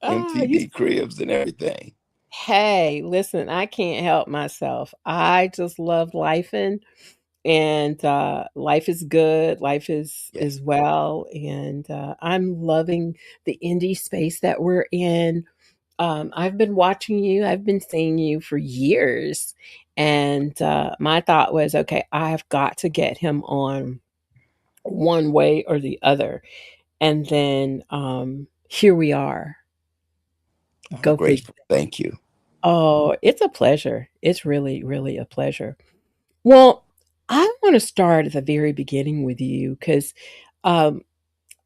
right. You MTV cribs and everything. Hey, listen, I can't help myself. I just love life and life is good. Life Yeah, is well, and I'm loving the indie space that we're in. I've been watching you. I've been seeing you for years, and my thought was, okay, I've got to get him on one way or the other. And then here we are. I'm Go figure. grateful. Thank you. Oh, it's a pleasure. It's really, really a pleasure. Well, I want to start at the very beginning with you because um,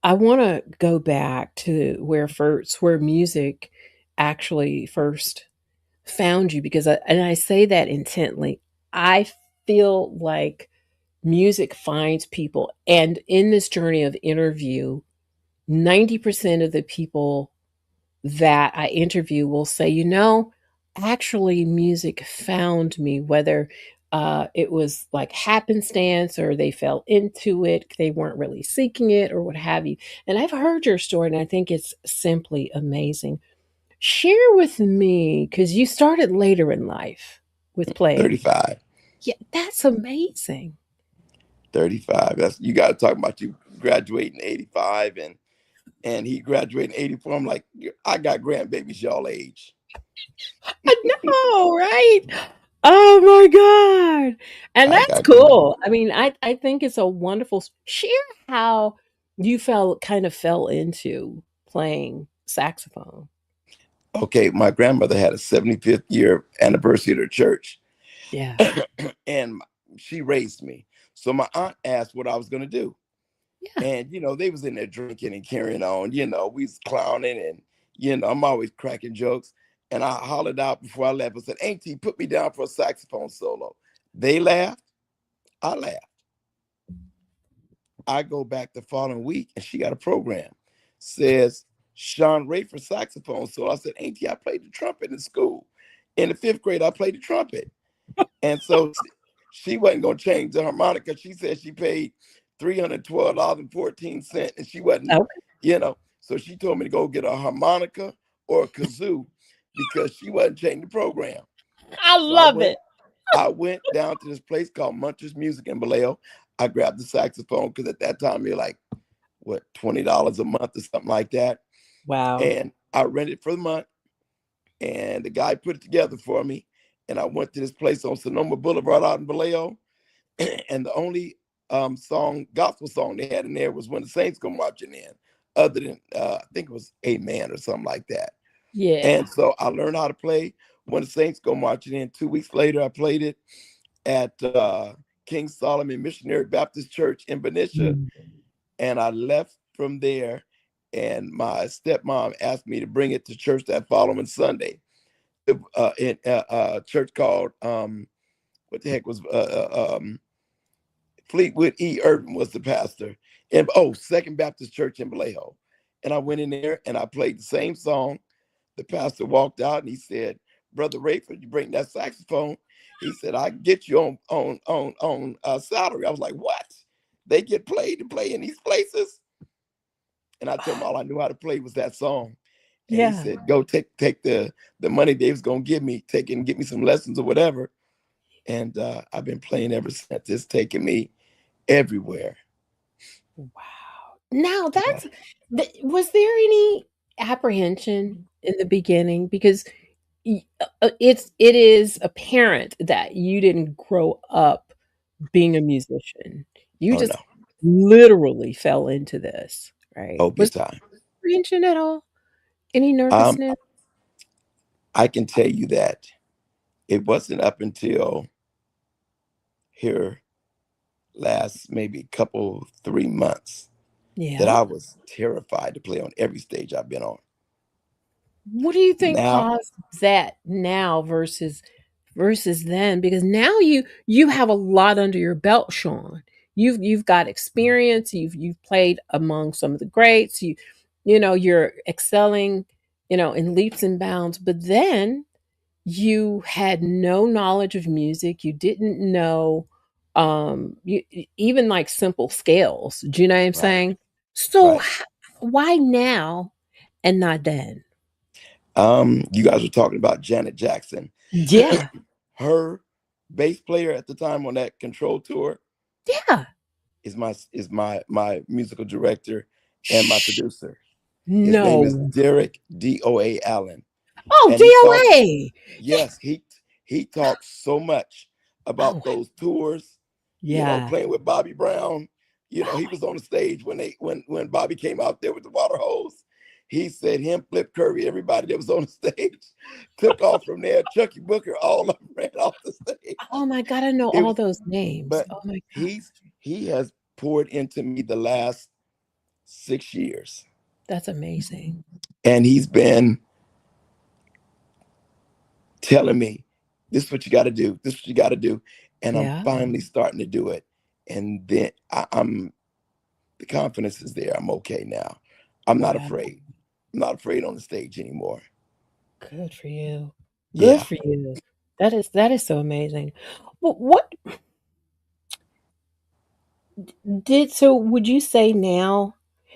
I want to go back to where music actually first found you because and I say that intently. I feel like music finds people, and in this journey of interview, 90% of the people that I interview will say, actually, music found me, whether it was like happenstance or they fell into it, they weren't really seeking it or what have you. And I've heard your story and I think it's simply amazing. Share with me, because you started later in life with playing. 35. Yeah, that's amazing. 35. That's you got to talk about you graduating 85 and he graduating 84. I'm like, I got grandbabies y'all age. I know, right? Oh my god. And I that's got grand. cool. I mean, I think it's a wonderful share how you fell into playing saxophone. Okay, my grandmother had a 75th year anniversary of her church, Yeah. and she raised me. So my aunt asked what I was gonna do, Yeah. and they was in there drinking and carrying on. We was clowning, and I'm always cracking jokes. And I hollered out before I left. I said, "Auntie, put me down for a saxophone solo." They laughed. I laughed. I go back the following week and she got a program. Says Shawn Raiford saxophone. So I said, Auntie, I played the trumpet in school. In the fifth grade, I played the trumpet. And so she wasn't going to change the harmonica. She said she paid $312.14 and she wasn't, Okay. So she told me to go get a harmonica or a kazoo because she wasn't changing the program. I So I love went it. I went down to this place called Muncher's Music in Vallejo. I grabbed the saxophone because at that time you're like, what, $20 a month or something like that. Wow. And I rented for the month. And the guy put it together for me. And I went to this place on Sonoma Boulevard out in Vallejo. And the only gospel song they had in there was When the Saints Come Marching In, other than I think it was Amen or something like that. Yeah. And so I learned how to play When the Saints Go Marching In. 2 weeks later, I played it at King Solomon Missionary Baptist Church in Benicia. Mm. And I left from there. And my stepmom asked me to bring it to church that following Sunday. In a church called, what the heck was, Fleetwood E. Irvin was the pastor. And Second Baptist Church in Vallejo. And I went in there and I played the same song. The pastor walked out and he said, Brother Raiford, you bring that saxophone. He said, I can get you on salary. I was like, what? They get paid to play in these places? And I told him all I knew how to play was that song. And he Yeah. said, go take the money they was gonna give me, take it and get me some lessons or whatever. And I've been playing ever since. It's taken me everywhere. Wow. Now Yeah. was there any apprehension in the beginning? Because it is apparent that you didn't grow up being a musician. You Oh just no. literally fell into this, right? Oh, big Was time. there apprehension at all? Any Um, nervousness? I can tell you that it wasn't up until here last maybe couple 3 months that Yeah. I was terrified to play on every stage I've been on. What do you think Now, caused that now versus then? Because now you have a lot under your belt, Shawn. You've got experience. You've played among some of the greats. You're excelling, in leaps and bounds. But then you had no knowledge of music. You didn't know even like simple scales. Do you know what I'm Right. saying? So Right. why now and not then? You guys were talking about Janet Jackson. Yeah. Her bass player at the time on that Control tour Yeah. is my musical director and my Shh. producer. His name is No. Derek DOA Allen. Oh, And he talks, DOA. yes, he talks so much Oh, about those tours, yeah. playing with Bobby Brown. Oh He was on the stage when Bobby came out there with the water hose. He said him, Flip Curry, everybody that was on the stage took off from there. Chucky Booker, all of them ran off the stage. oh my God, I know It all was, those names. but Oh my God. he has poured into me the last 6 years, That's amazing. and he's been telling me, this is what you got to do. This is what you got to do. And I'm Yeah. finally starting to do it. And then the confidence is there. I'm okay now. I'm not Wow. afraid. I'm not afraid on the stage anymore. Good for you. Good Yeah. for you. That is so amazing. Well, what so would you say now?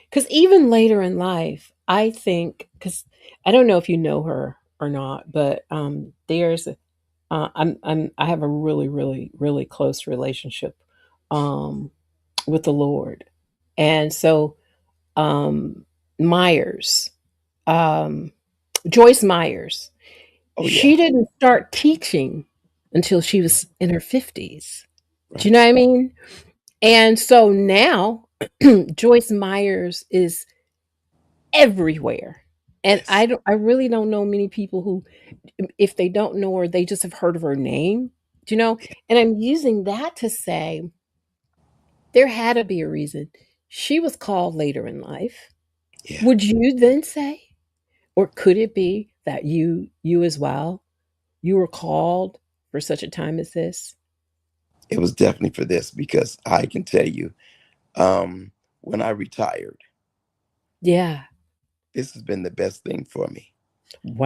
Because even later in life, I think, because I don't know if you know her or not, but I have a really, really, really close relationship um, with the Lord, and so um, Myers, um, Joyce Myers, Oh, yeah. she didn't start teaching until she was in her 50s. Do you Right. know what I mean? And so now Joyce Myers is everywhere. And Yes. I really don't know many people who, if they don't know her, they just have heard of her name. Do you know? And I'm using that to say there had to be a reason. She was called later in life. Yeah. Would you then say, or could it be that you as well, you were called for such a time as this? It was definitely for this because I can tell you, when I retired, Yeah. this has been the best thing for me.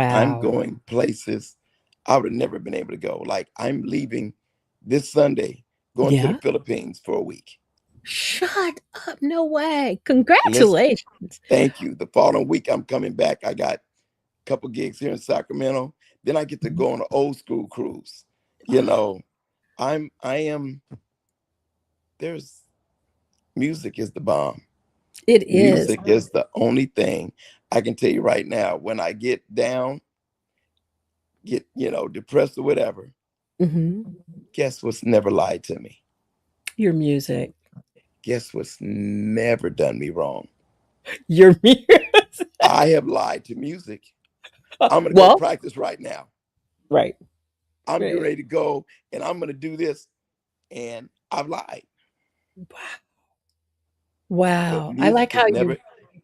I'm Wow. going places I would have never been able to go. Like I'm leaving this Sunday, going to the Yeah. Philippines for a week. Shut up. No way. Listen, Congratulations. thank you. The following week I'm coming back. I got a couple gigs here in Sacramento. Then I get to go on an old school cruise. You Oh, know, I am there's music is the bomb. it is. Music is the only thing I can tell you right now. When I get down, get depressed or whatever, Mhm. guess what's never lied to me? Your music. Guess what's never done me wrong? Your music. I have lied to music. I'm gonna go Well, practice right now. right. I'm getting Right. ready to go and I'm gonna do this, and I've lied. But Wow. I like how you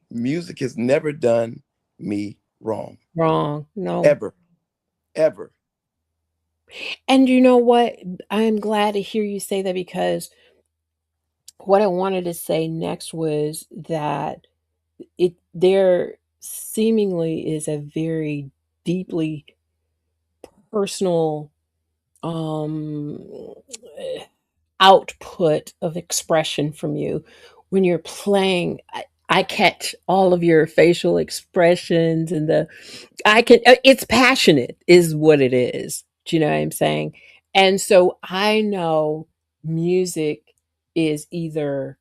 music has never done me wrong. wrong. No. Ever. Ever. And you know what? I'm glad to hear you say that because what I wanted to say next was that there seemingly is a very deeply personal um output of expression from you when you're playing. I catch all of your facial expressions and it's passionate is what it is. Do you know what I'm saying? And so I know music is either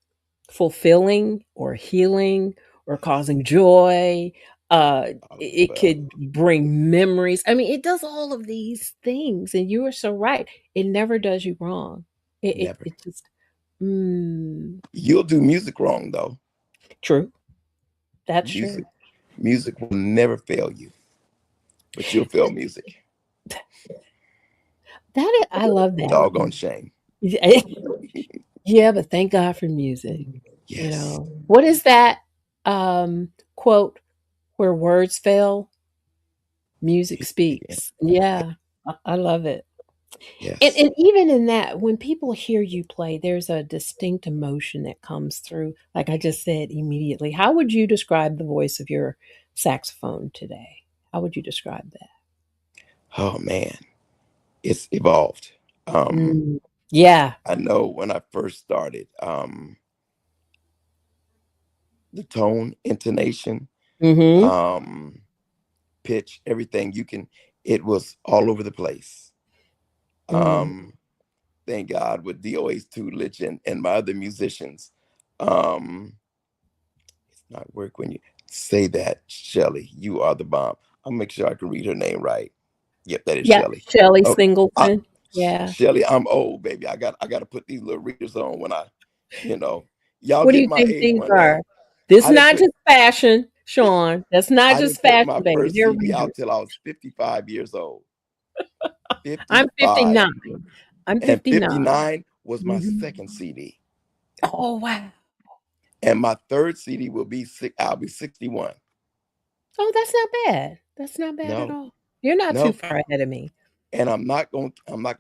fulfilling or healing or causing joy. All of the It above. could bring memories. I mean, it does all of these things, and you are so right. It never does you wrong. It it, Never. it just mm, You'll do music wrong though. true. That's true. Music, music will never fail you, but you'll fail music. I love that. Doggone shame. Yeah, but thank God for music. You Yes. know, what is that quote? Where words fail, music Music can. speaks. Yeah, I love it. And Yes. and even in that, when people hear you play, there's a distinct emotion that comes through. Like I just said immediately. How would you describe the voice of your saxophone today? How would you describe that? oh man, it's evolved. Mm. Yeah. I know when I first started, the tone, intonation, Mhm. um, pitch, everything it was all over the place. Mm. Um, thank God with DOA's tutelage and my other musicians. Um, it's not work when you say that, Shelly. You are the bomb. I'll make sure I can read her name right. Yep, that is Yeah, Shelly. Shelley Okay. Singleton. Yeah. Shelly, I'm old, baby. I gotta put these little readers on when you know, y'all What do get you my think age these one day. are? This I didn't not put just fashion, Shawn. That's not I just didn't put fashion, my baby. first They're CD readers. out till I was 55 years old. I'm 55. 59. I'm And 59. 59 was my Mhm. second CD. Oh, wow. And my third CD will be I'll be 61. Oh, that's not bad. That's not bad at No, all. You're not too no. far ahead of me. And I'm not gonna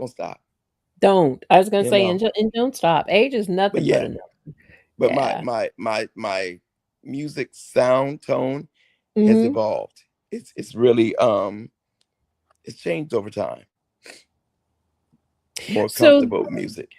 stop. Don't. I was gonna You say, know. and don't stop. Age is But nothing but yeah, a number. but my Yeah. my my my music sound tone has Mhm. evolved. It's really it's changed over time. More So comfortable music.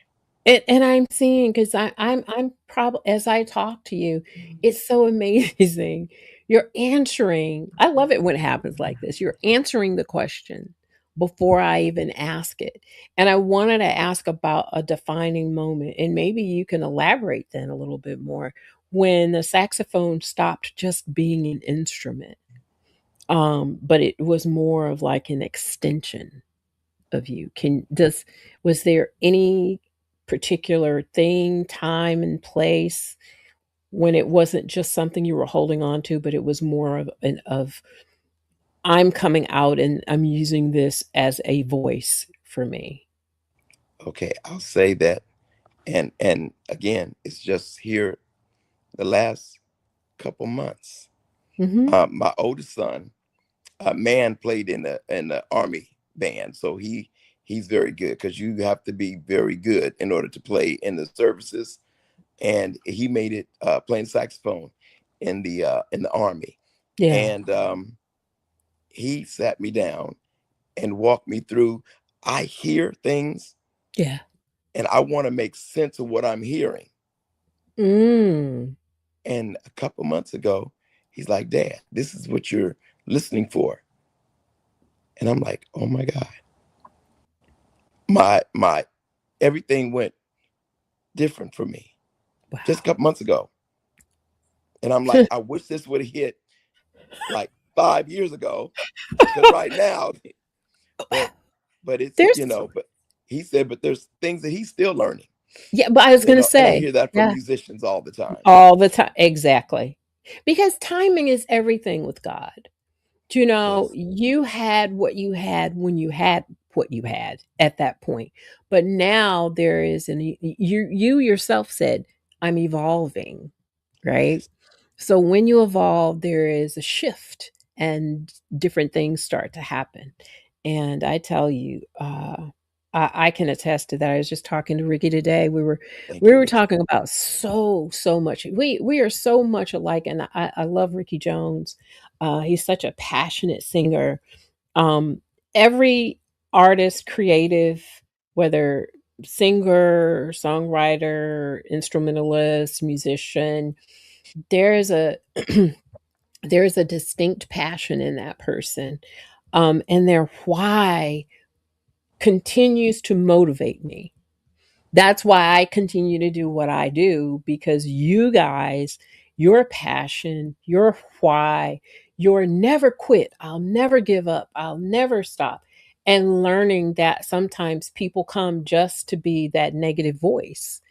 and I'm seeing because I'm probably as I talk to you, it's so amazing. You're answering. I love it when it happens like this. You're answering the question before I even ask it. And I wanted to ask about a defining moment, and maybe you can elaborate then a little bit more when the saxophone stopped just being an instrument, but it was more of like an extension of you. Can does Was there any particular thing, time and place when it wasn't just something you were holding on to, but it was more of an of I'm coming out and I'm using this as a voice for me. Okay, I'll say that. And again, it's just here the last couple months. Mhm. My oldest son, man, played in the army band, so he's very good because you have to be very good in order to play in the services. And he made it playing saxophone in the army. Yeah. And he sat me down and walked me through. I hear things Yeah. and I want to make sense of what I'm hearing. Mm. And a couple months ago, he's like, Dad, this is what you're listening for. And I'm like, oh my God. My everything went different for me just a Wow. couple months ago. And I'm like, I wish this would have hit like 5 years ago. Because right now, but but it's, There's but he said, but there's things that he's still learning, yeah, but I was gonna and I say, hear that from yeah, musicians all the time. all the time. Exactly. Because timing is everything with God. Yes. You had what you had when you had what you had at that point. But now there is you yourself said, I'm evolving, right? Yes. So when you evolve, there is a shift and different things start to happen. And I tell you, I can attest to that. I was just talking to Ricky today. Thank We you, were Ricky. talking about so much. We are so much alike, and I love Ricky Jones. He's such a passionate singer. Um, every artist, creative, whether singer, songwriter, instrumentalist, musician, there is a there is a distinct passion in that person, and their why continues to motivate me. That's why I continue to do what I do because you guys, your passion, your why, your never quit, I'll never give up, I'll never stop. And learning that sometimes people come just to be that negative voice.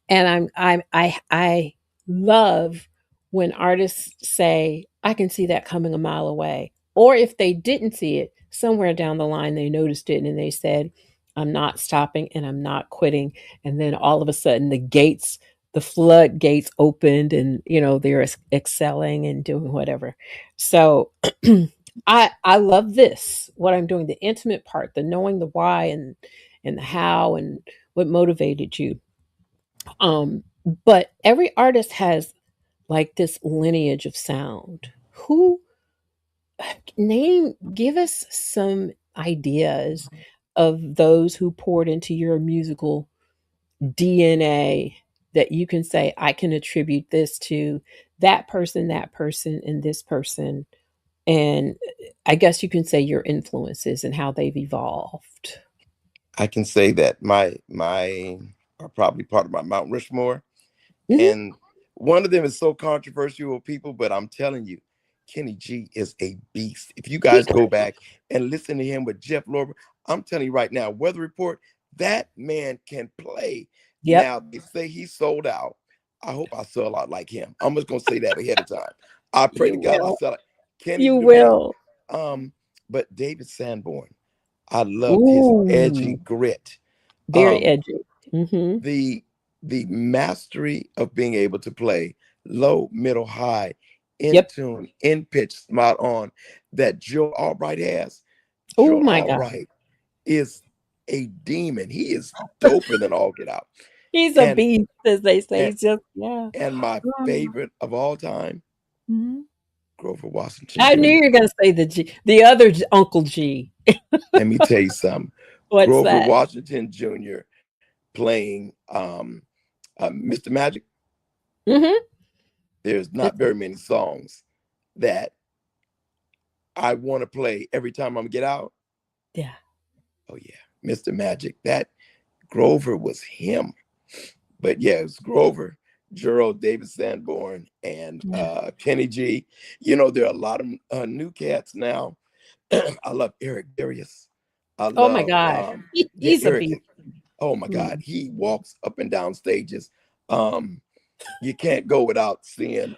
And I love when artists say, I can see that coming a mile away. Or if they didn't see it, somewhere down the line they noticed it and they said, I'm not stopping and I'm not quitting. And then all of a sudden the floodgates opened and they're excelling and doing whatever. So I love this, what I'm doing, the intimate part, the knowing the why and the how and what motivated you. um, but every artist has like this lineage of sound. Who give us some ideas of those who poured into your musical DNA that you can say, I can attribute this to that person, and this person. And I guess you can say your influences and how they've evolved. I can say that my are probably part of my Mount Rushmore. Mhm. And one of them is so controversial with people, but I'm telling you, Kenny G is a beast. If you He guys go back and listen to him with Jeff Lorber, I'm telling you right now, Weather Report, that man can play. Yep. Now, they say he sold out. I hope I sell out like him. I'm just going to say that ahead of time. I pray You to God I will. sell out. Kenny, You the man. will. But David Sanborn, I loved his edgy Ooh, grit. very Um, edgy. Hmm. the the mastery of being able to play low, middle, high, in Yep. tune, in pitch, spot on that Joe Albright has. Oh Joe my God. Albright is a demon. He is doper than all get out. He's a And beast, as they say. and He's just, yeah. and my favorite of all time, Mhm. Grover Washington I knew you Jr. were going to say the other Uncle G. Let me tell you something. What's Grover that? Washington Jr. playing Mr. Magic. Hmm. There's not very many songs that I want to play every time I'm get out. Yeah. Oh yeah, Mr. Magic. That Grover was him. But yeah, it's Grover, Gerald, David Sanborn, and Yeah. Kenny G. You know, there are a lot of new cats now. I love Eric Darius. I Oh my love God. yeah, He's a Eric. beast. Oh my God, Mm. he walks up and down stages. Um, you can't go without seeing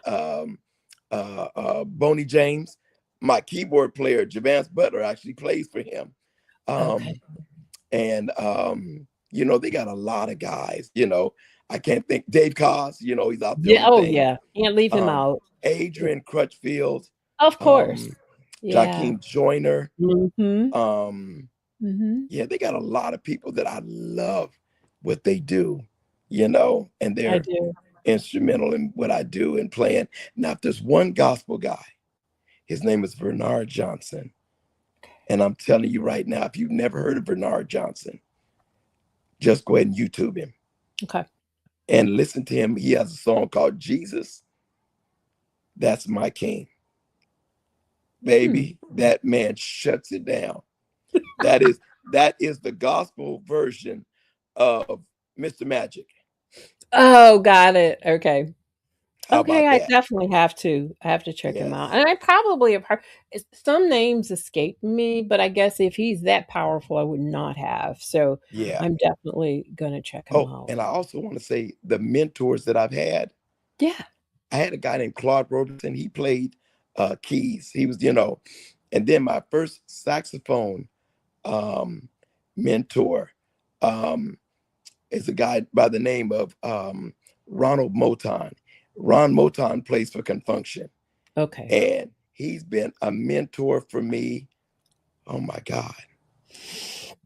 Boney James. My keyboard player, Javance Butler, actually plays for him. Okay. Um, and you know, they got a lot of guys, you know. I can't think Dave Cos, you know, he's out there on Yeah. the Oh thing. yeah. Can't leave him Um, out. Yeah. Adrian Crutchfield, Of course. um, Yeah. Jakeem Joyner. Hmm. Um, Hmm. yeah, they got a lot of people that I love what they do, you know, and I they're do. instrumental in what I do and playing. Now, if there's one gospel guy, his name is Bernard Johnson. And I'm telling you right now, if you've never heard of Bernard Johnson, just go ahead and YouTube him Okay. and listen to him. He has a song called Jesus, That's My King. Hmm. Baby, that man shuts it down. That is that is the gospel version of Mr. Magic. Oh, got it. Okay. How Okay, about I that? definitely have to. I have to check him out. Yes. And I probably have heard some names escape me, but I guess if he's that powerful, I would not have. So Yeah. I'm definitely gonna check him Oh, out. and I also want to say the mentors that I've had. Yeah. I had a guy named Claude Robertson. He played keys. He was, you know, and then my first saxophone um, mentor um, is a guy by the name of Ronald Moton. Ron Moton plays for Confunction, Okay. and he's been a mentor for me. Oh my God,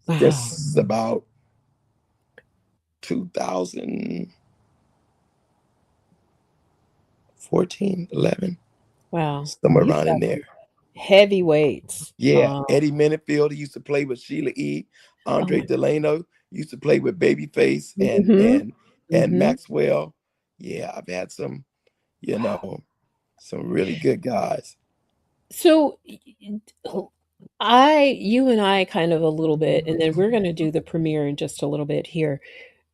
Wow. just about 2014, 11, Wow. somewhere You've around in got there. heavyweights. Yeah, Eddie Minifield, he used to play with Sheila E. Oh Andre my. Delano used to play with Babyface and Mhm. and Mhm. Maxwell. Yeah, I've had some, you Wow. know, some really good guys. So you and I kind of a little bit, and then we're going to do the premiere in just a little bit here.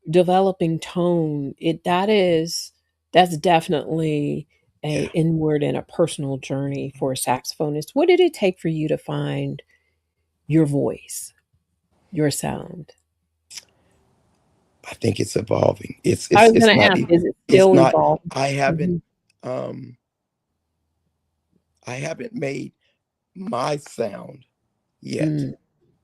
Developing tone, that's definitely a Yeah, inward and a personal journey for a saxophonist. What did it take for you to find your voice, your sound? I think it's evolving. I was It's going to not ask, even is it it's still not. evolving? I haven't Mhm. um I haven't made my sound yet. Mm,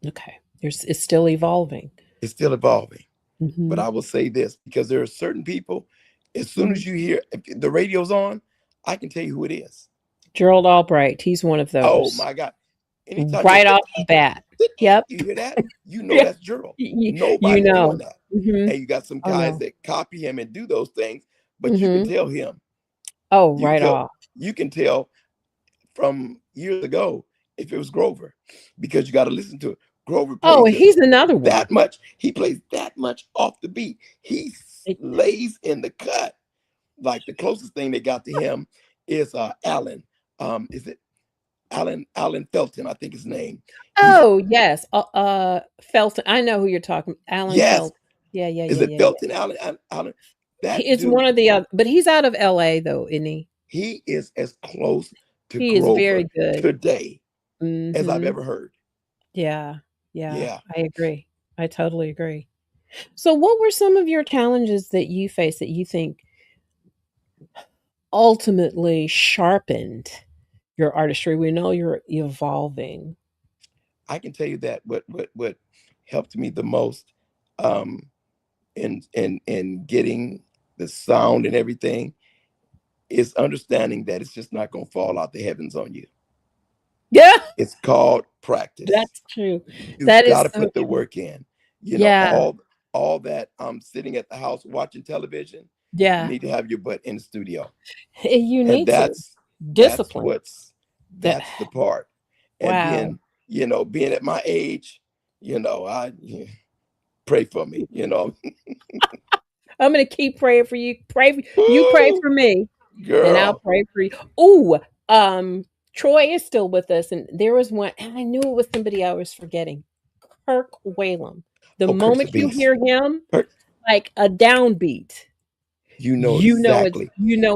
okay. It's still evolving. It's still evolving. But Hmm. I will say this because there are certain people, as soon Hmm. as you hear if the radio's on, I can tell you who it is. Gerald Albright, he's one of Oh those. my God. Anytime you Right off the bat. Yep. you hear that, you know Yeah. that's Gerald. You Nobody's doing know. that. Hmm. And you got some Oh guys no. that copy him and do those things, but you can Hmm. tell him. Oh, You can right tell, off. you can tell from years ago, if it was Grover, because you got to listen to it. Grover Oh, plays just he's another one. that much. He plays that much off the beat. He lays in the cut. Like the closest thing they got to him is Alan. Is it Alan Felton? I think his name. Oh, yes. Felton. I know who you're talking. Alan Yes. Felton. Yeah. Is it Felton? Alan. That It's dude. one of the other, but he's out of LA though, isn't he? He is as close to He is Grover very good today as I've Mhm. ever heard. Yeah. Yeah. I agree. I totally agree. So, what were some of your challenges that you faced that you think ultimately sharpened your artistry? We know you're evolving. I can tell you that what helped me the most in getting the sound and everything is understanding that it's just not going to fall out the heavens on you. Yeah, It's called practice. that's true. You've That is got to so put the true. work in. You Yeah. know, all that sitting at the house watching television, you Yeah. need to have your butt in the studio. You And need to. that's Discipline. that's the part. And Wow. being at my age, I pray for me, I'm going to keep praying for you. You pray Woo, for me, and I'll girl. pray for you. Ooh, Troy is still with us, and there was one, and I knew it was somebody I was forgetting. Kirk Whalum. The Oh, Kirk's a moment you beast. hear him, Kirk, like a downbeat, you know exactly.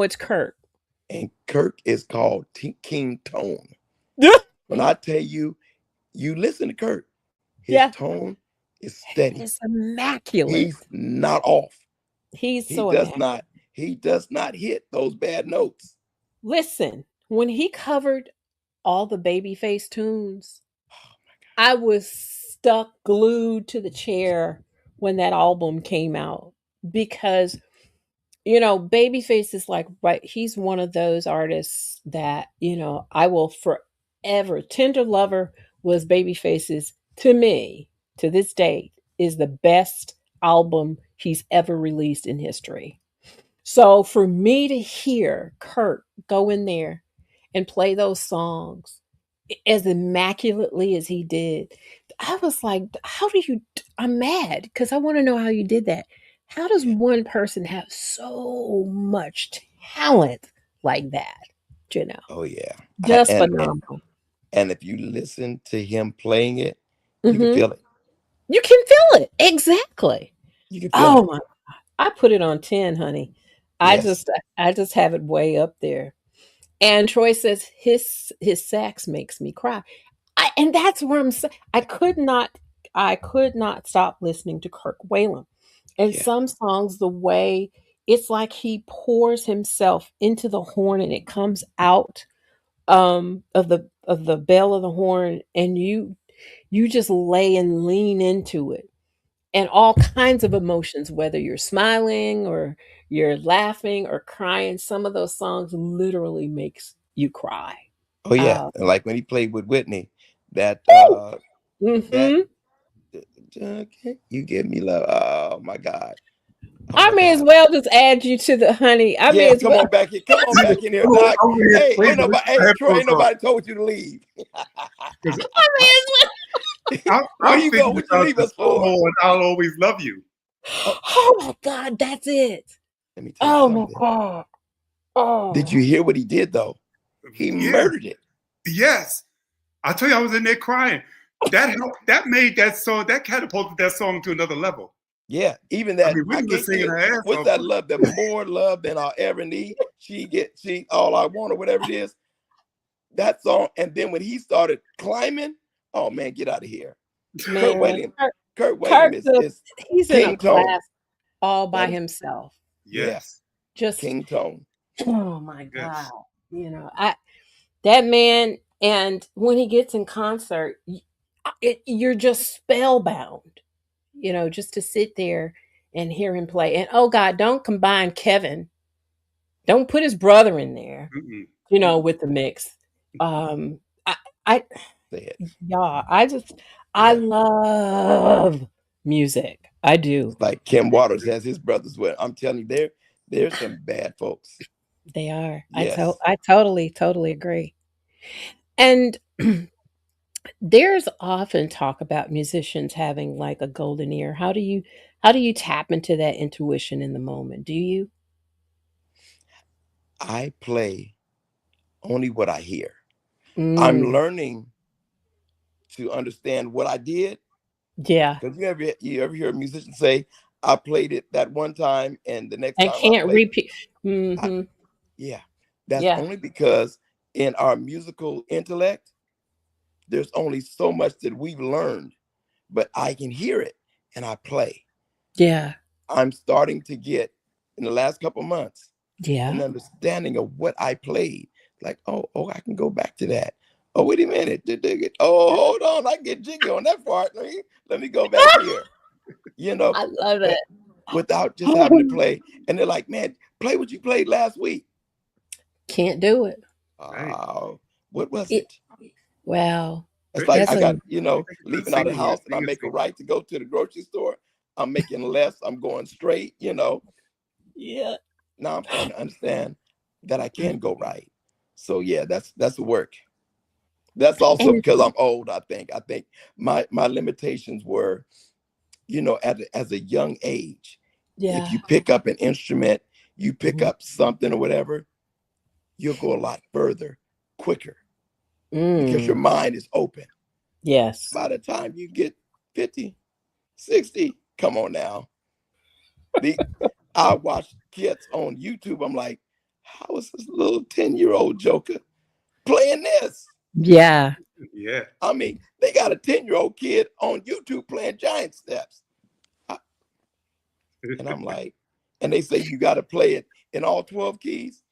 it's Kirk. And Kirk is called King Tone. When I tell you, you listen to Kirk, his Yeah. tone is steady. It's immaculate. He's not off. He's He so does immaculate. not hit those bad notes. Listen, when he covered all the Babyface tunes, Oh my I was stuck glued to the chair when that album came out because Babyface is like, right, he's one of those artists that, I will forever. Tender Lover was Babyface's, to me, to this date, is the best album he's ever released in history. So for me to hear Kurt go in there and play those songs as immaculately as he did, I was like, how do you? I'm mad because I want to know how you did that. How does one person have so much talent like that? You know, God. Oh yeah. just And phenomenal. and if you listen to him playing it, you can Hmm. feel it. You can feel it exactly. You can feel Oh it. my! I put it on 10, honey. I Yes. just, I just have it way up there. And Troy says his sax makes me cry. And that's where I'm saying I could not stop listening to Kirk Whalum. And Yeah. some songs, the way it's like he pours himself into the horn and it comes out of the bell of the horn, and you just lay and lean into it, and all kinds of emotions, whether you're smiling or you're laughing or crying. Some of those songs literally makes you cry. Oh yeah. Uh, And like when he played with Whitney, that that mhm. you give me love. Oh my God. Oh I my may as God. well just add you to the honey. I may Yeah, as come well. on back here. Come on back in here, Come on Doc. over here. Hey, Wait, ain't nobody, my hey, Troy, ain't headphones on. nobody told you to leave. 'Cause I may as well. Where I'm you go? thinking What you about leave the us for? solo and I'll always love you. Oh, Oh my God, that's it. let me tell you Oh my something. God. Did you Oh, hear what he did though? He Yeah. murdered it. Yes. I tell you, I was in there crying. That made that song, that catapulted that song to another level. Yeah, even I that. mean, I Whitney was can't singing think of her ass what's off. that love. The more love than I'll ever need. She all I want or whatever it is. That song, and then when he started climbing, oh man, get out of here. Kurt man. Williams. Kurt Kirk Williams just, is he's in a King Tone. class all by That is, himself. yeah, Yes. Just, King Tone. oh my God. Yes. That man, and when he gets in concert, you're just spellbound, just to sit there and hear him play. And oh God, don't combine Kevin. Don't put his brother in there, Mm-mm. with the mix. Um, I, I, Say it. yeah, I Yeah. love music. I do. It's like Kim Waters has his brothers with. I'm telling you, there's some bad folks. They are. Yes. I totally, totally agree. And There's often talk about musicians having like a golden ear. How do you tap into that intuition in the moment? Do you? I play only what I hear. I'm Mm, learning to understand what I did. yeah. Because you ever hear a musician say, I played it that one time and the next I time I can't played, repeat. I, Hmm. yeah. That's Yeah. only because in our musical intellect, there's only so much that we've learned, but I can hear it and I play. Yeah. I'm starting to get in the last couple of months an Yeah. understanding of what I played. Like, oh, I can go back to that. Oh, wait a minute. Oh, hold on. I can get jiggy on that part. Let me go back here. You know, I love it. but without just having to Oh, play. And they're like, man, play what you played last week. can't do it. Right. Oh, what was It. it? Wow. It's like Especially That's I a. got, especially leaving out of the singing. You're house and I singing, make a singing. right to go to the grocery store. I'm making less. I'm going straight. Yeah. Now I'm starting to understand that I can go right. So yeah, that's the work. That's also And because I'm old. I think my limitations were, as a young age, if yeah. you pick up an instrument, you pick Mhm. up something or whatever, you'll go a lot further, quicker because your Mm. mind is open. Yes. By the time you get 50, 60, come on now. The I watch kids on YouTube. I'm like, how is this little 10-year-old joker playing this? Yeah. Yeah. I mean, they got a 10-year-old kid on YouTube playing giant steps. I- And I'm like, and they say you got to play it in all 12 keys.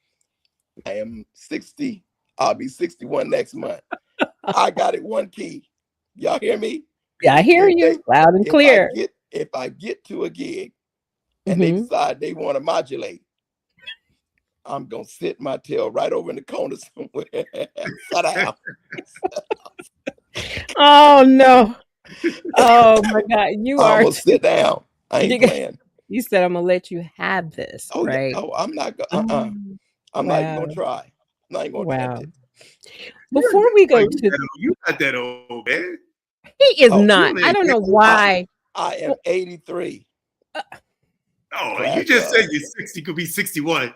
I am 60. I'll be 61 next month. I got it one key. Y'all hear me? Yeah, I hear If they you loud and clear. if I get to a gig and they Hmm. decide they want to modulate, I'm gonna sit my tail right over in the corner somewhere. Sit down. Oh no. Oh my God. You I'm are gonna sit down. I ain't you, playing. you said I'm gonna let you have this, Oh yeah. right? Oh, I'm not. Oh, I'm not even gonna wow. try. I'm not even gonna attempt Wow. it. Before we Like go you to that old. You not that old, man. he is Oh, You not. only I a don't year know old. I why. I am Well, 83, uh, Oh, you class just said of you're 60. Could be 61.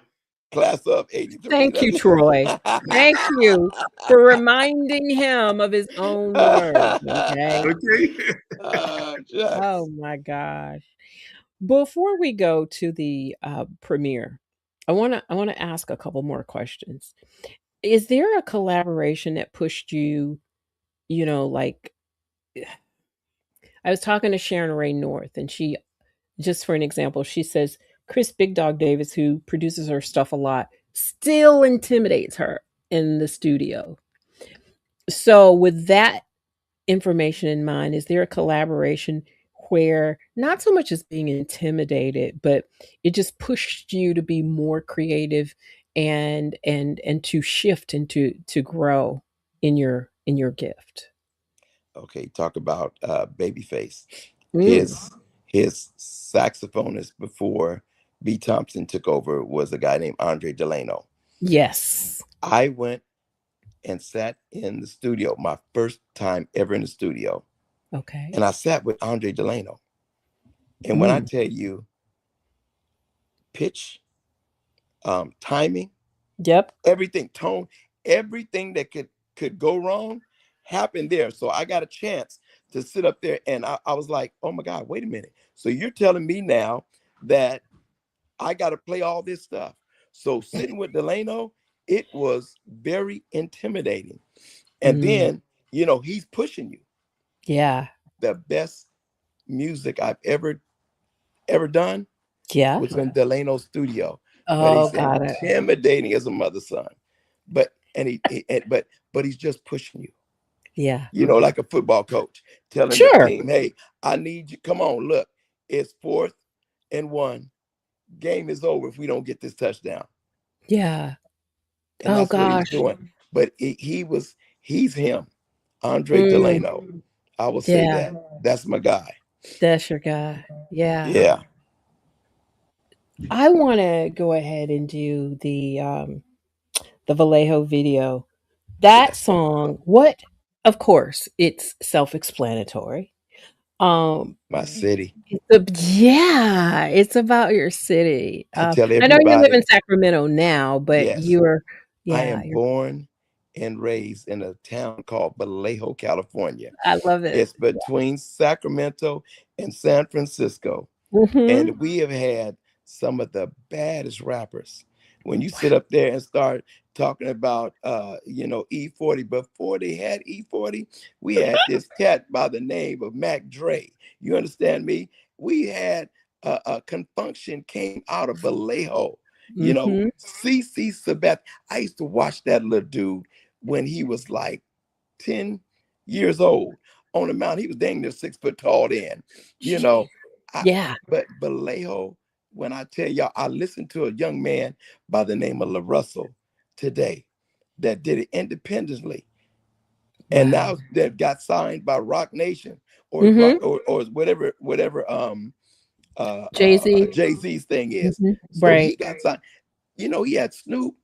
class of 83. thank you, That's Troy. Thank you for reminding him of his own words. Okay. Okay. Oh Shucks. my gosh. Before we go to the premiere, I wanna ask a couple more questions. Is there a collaboration that pushed you, like I was talking to Sharon Ray North, and she, just for an example, she says Chris Big Dog Davis, who produces her stuff a lot, still intimidates her in the studio. So, with that information in mind, is there a collaboration where not so much as being intimidated, but it just pushed you to be more creative and to shift and to grow in your gift? Okay, talk about Babyface. Mm, His saxophonist before B. Thompson took over was a guy named Andre Delano. yes. I went and sat in the studio, my first time ever in the studio, Okay. and I sat with Andre Delano. And when I Mm, tell you pitch, timing, yep. everything, tone, everything that could go wrong happened there. So I got a chance to sit up there, and I was like, oh my God, wait a minute. So you're telling me now that I got to play all this stuff. So sitting with Delano, it was very intimidating. And Mm, then, he's pushing you. yeah. The best music I've ever done Yeah. was in Delano's studio, but Oh, he's got it. intimidating as a mother son. But and but he's just pushing you, Yeah. like a football coach telling the Sure. team, "Hey, I need you. Come on, look, it's 4th and 1. Game is over if we don't get this touchdown." Yeah. And Oh that's what he was gosh. doing. But he's him, Andre Mm, Delano. I will say yeah. that. That's my guy. That's your guy. Yeah. Yeah. I want to go ahead and do the Vallejo video. That Yes. song, what? of course, it's self-explanatory. My city. Yeah, it's about your city. I tell I know you live in everybody, Sacramento now, but yes, I yeah, am born and raised in a town called Vallejo, California. I love it. It's between Sacramento and San Francisco. Mhm. And we have had some of the baddest rappers. When you sit up there and start talking about E40, before they had E40, we had this cat by the name of Mac Dre. You understand me? We had a confunction came out of Vallejo. Mhm. CC Sabath. I used to watch that little dude when he was like 10 years old on the mountain. He was dang near 6 foot tall then. You Gee. know, I, Yeah. but Vallejo, when I tell y'all, I listened to a young man by the name of LaRussell today that did it independently. And Wow. now that got signed by Rock Nation or Rock Mhm. or whatever Jay-Z. Jay-Z's thing is. Mhm. So he Right. got signed. He had Snoop,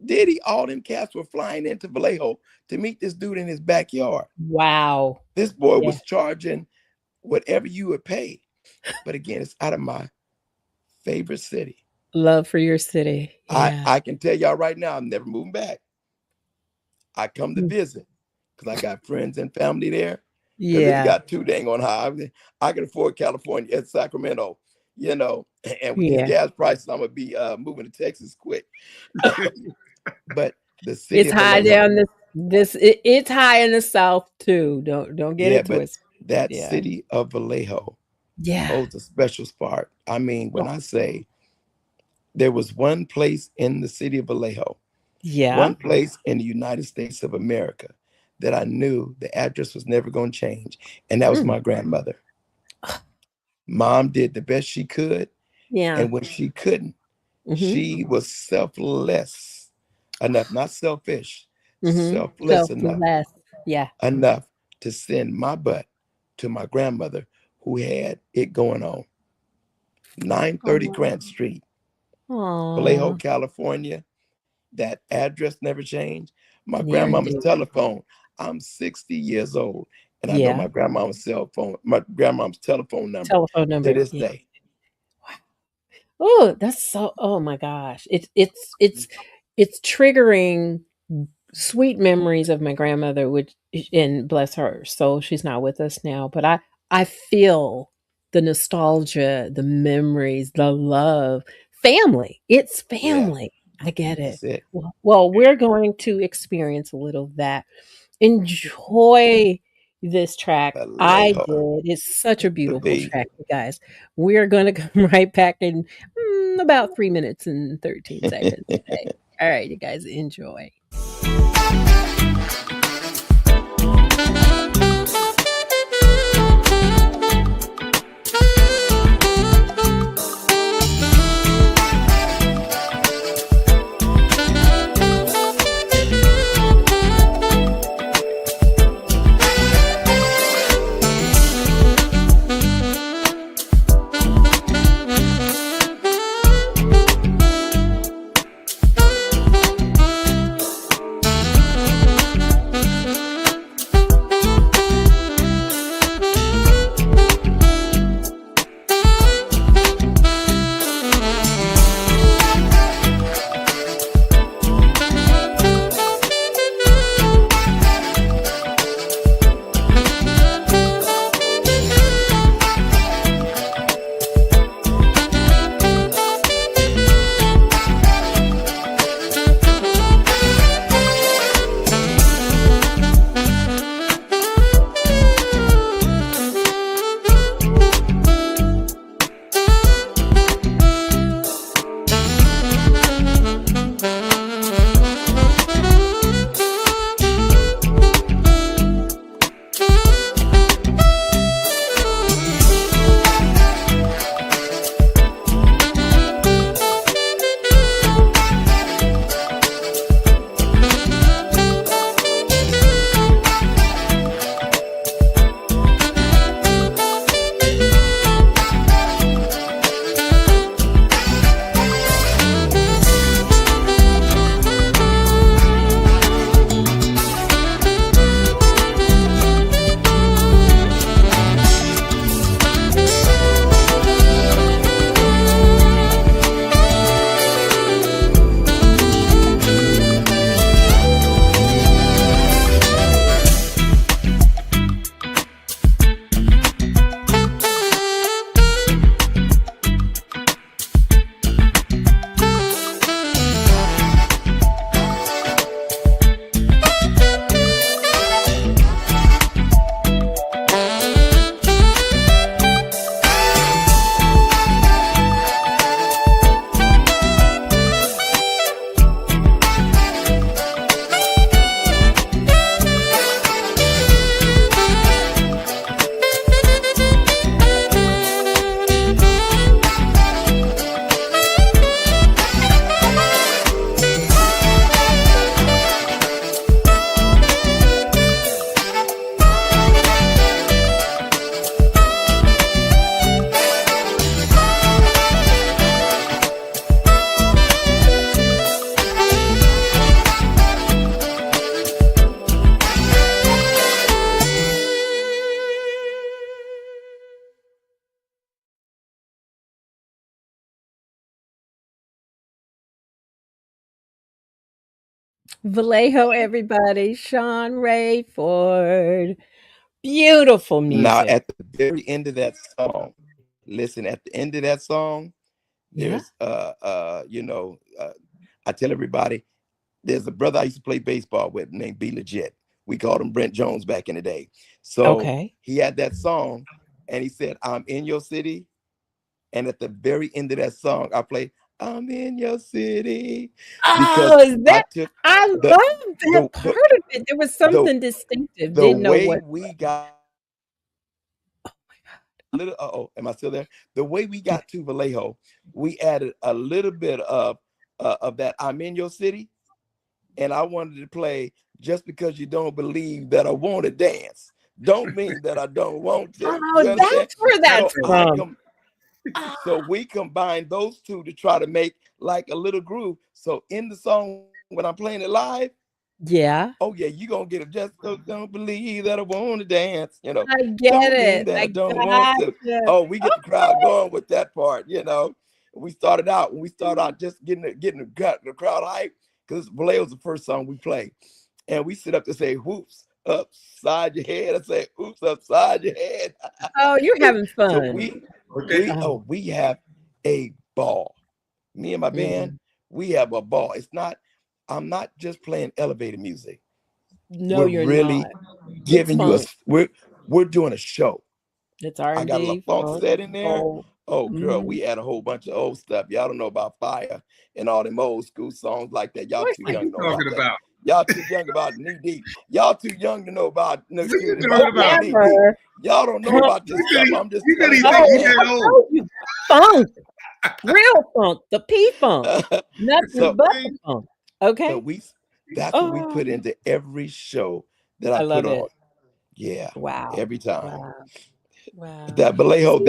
Diddy, all them cats were flying into Vallejo to meet this dude in his backyard. Wow. This boy Yeah. was charging whatever you would pay. But again, it's out of my favorite city. Love for your city. Yeah. I can tell y'all right now, I'm never moving back. I come to Mm. visit because I got friends and family there. Because it Yeah. got too dang on high. I can afford California and Sacramento, and with these Yeah. gas prices, I'm gonna be moving to Texas quick. But the city It's of high Vallejo, down it's high in the South too. Don't get yeah, it but twisted. that Yeah. city of Vallejo Yeah. holds a special spot. I mean, when Oh, I say there was one place in the city of Vallejo, yeah. one place in the United States of America that I knew the address was never going to change, and that was Mm. my grandmother. Mom did the best she could, Yeah. and when she couldn't, Mhm. she was selfless enough, not selfish, Mhm. selfless Selfless. Yeah. enough to send my butt to my grandmother who had it going on. 930 Oh. Grant Street, Vallejo, Aw. California. That address never changed. My Near and grandmama's dear. telephone. I'm 60 years old, and I know Yeah. my grandmama's telephone number Telephone to number. this Yeah. day. Oh, that's so oh my gosh. It's triggering sweet memories of my grandmother, which and bless her soul, she's not with us now, but I feel the nostalgia, the memories, the love, family. It's Yeah, family. I get it. that's it. Well, we're going to experience a little of that. Enjoy this track. I Vallejo did. It's such a with the beautiful V. track, you guys. We're going to come right back in about 3 minutes and 13 seconds. Okay. All right, you guys enjoy. Vallejo, everybody. Shawn Raiford. Beautiful Now, music. at the very end of that song, listen, at the end of that song, Yeah. there's I tell everybody, there's a brother I used to play baseball with named Be Legit. We called him Brent Jones back in the day. So Okay. he had that song and he said, I'm in your city. And at the very end of that song, I play, I'm in your city. Oh, Because is I that took I the love that the part the of it. There was the something distinctive. the Didn't know way what. we got a little, am I still there? The way we got to Vallejo, we added a little bit of that I'm in your city. And I wanted to play just because you don't believe that I want to dance. Don't mean that I don't want to. You Oh, understand? that's where That's that's So dope. from. so Ah, we combined those two to try to make like a little groove. So in the song when I'm playing it live, yeah, oh yeah, you gonna get it. Just don't believe that I want to dance. I get Don't mean it. that I I don't want to. gotcha. Oh, we get the crowd going with that part. We started out just getting the crowd hype because Vallejo's the first song we play, and we sit up to say whoops upside your head. I say oops upside your head. Oh, you're having So fun. Okay. we have a ball. Me and my band, Mhm. we have a ball. I'm not just playing elevator music. No, We're you're not. really It's giving you funk. we're doing a show. It's I got a little R&B, funk funk, set in there. soul. Oh girl, Mhm. we had a whole bunch of old stuff. Y'all don't know about fire and all them old school songs like that. Of Y'all course too What I young you to know talking about that. about? Y'all too young about knee deep. Y'all too young to know about What you talking about about? knee deep. whatever. Y'all don't know about this stuff. I'm just You telling really you think Oh, he again. that I old? told you, funk, real funk, the P-funk, nothing so but Okay. the funk, so okay? that's what we Oh, put into every show that I I put love it. on. Yeah, Wow, every time. wow, wow. That Vallejo, See,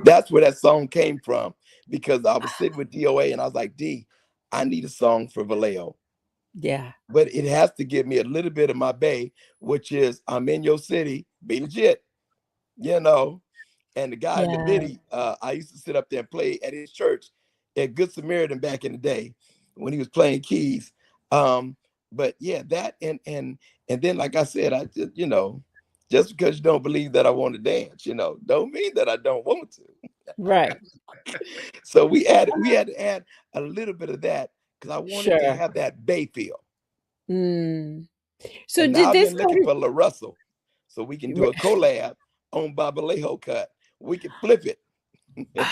that's where that song came from because I was sitting with DOA and I was like, D, I need a song for Vallejo, yeah, but it has to give me a little bit of my bay, which is I'm in your city, be legit, you know. And the guy in the yeah, biddy, I used to sit up there and play at his church at Good Samaritan back in the day when he was playing keys. Um, but yeah, that and then like I said, I just just because you don't believe that I want to dance, don't mean that I don't want to. right, So we had to add a little bit of that because I wanted to sure. have that bay feel. Mm. So And now did I've this been looking kind for La Russell so we can do a collab on Babalejo cut. We can flip it. of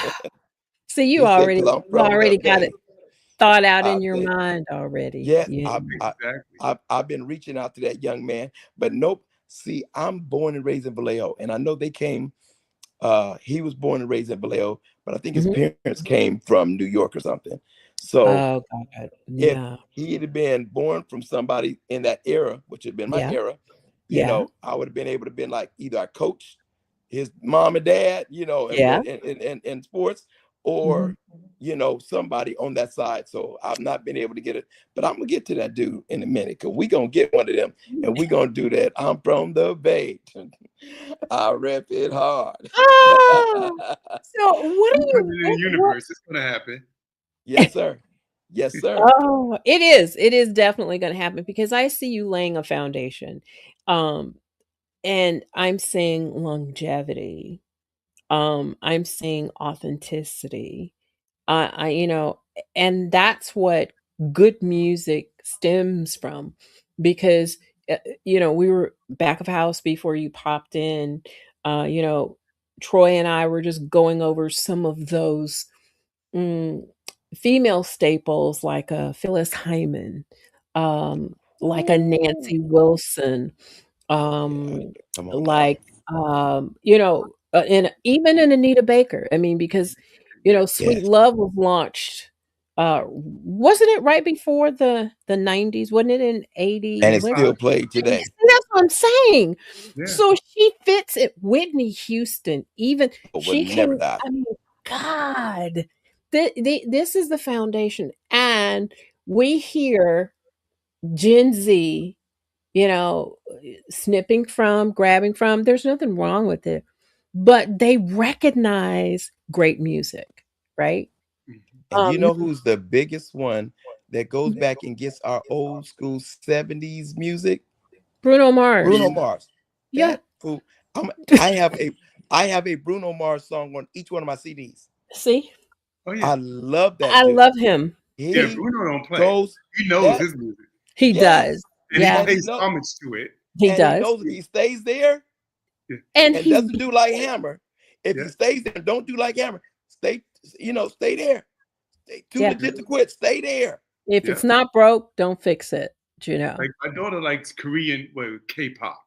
so you He said, already "Cause I'm you from the already got it Bay." thought out I in your think, mind already, yeah, yeah. Exactly. I've been reaching out to that young man, but nope. See, I'm born and raised in Vallejo, and I know they came. He was born and raised in Vallejo, but I think his Mhm. parents came from New York or something. So Oh god, if yeah, he had been born from somebody in that era, which had been my yeah, era, yeah, I would have been able to been like either I coached his mom and dad, yeah. in sports, Mhm. or somebody on that side. So I've not been able to get it, but I'm gonna get to that dude in a minute because we gonna get one of them and we gonna do that. I'm from the Bay. I rep it hard. Oh, so what You do put you it in the what universe. It's gonna happen. Yes, sir. Yes, sir. Oh, it is definitely gonna happen because I see you laying a foundation, um, and I'm seeing longevity, I'm seeing authenticity, and that's what good music stems from because, we were back of house before you popped in, uh, you know, Troy and I were just going over some of those Mm, female staples like a Phyllis Hyman, like a Ooh. Nancy Wilson, Yeah. um, Come on now. like, and even an Anita Baker. I mean, because, Sweet Yes. Love was launched, wasn't it right before the 90s? Wasn't it in 80? And it's When still 85. played see, today. that's what I'm saying. Yeah. So she fits it. Whitney Houston, even But will she never can. die. I mean, God, this is the foundation, and we hear Gen Z, snipping from, grabbing from. There's nothing wrong with it, but they recognize great music, right? Mhm. And you Um, know who's the biggest one that goes back and gets our old school 70s music. Bruno Mars. Bruno Mars. Yeah. That fool. I have a Bruno Mars song on each one of my CDs. See? Oh yeah. I love that I dude. love him. Yeah, He Bruno don't play. goes. He knows his music. He Yes. does. And Yeah. he pays homage to it. He And does. he knows if he stays there And and he doesn't do like Hammer, if he Yeah. stays there and don't do like Hammer, stay there. Stay too Yeah. legit to quit. Stay there. if Yeah. it's not broke, don't fix it. You know. Like my daughter likes Korean K-pop.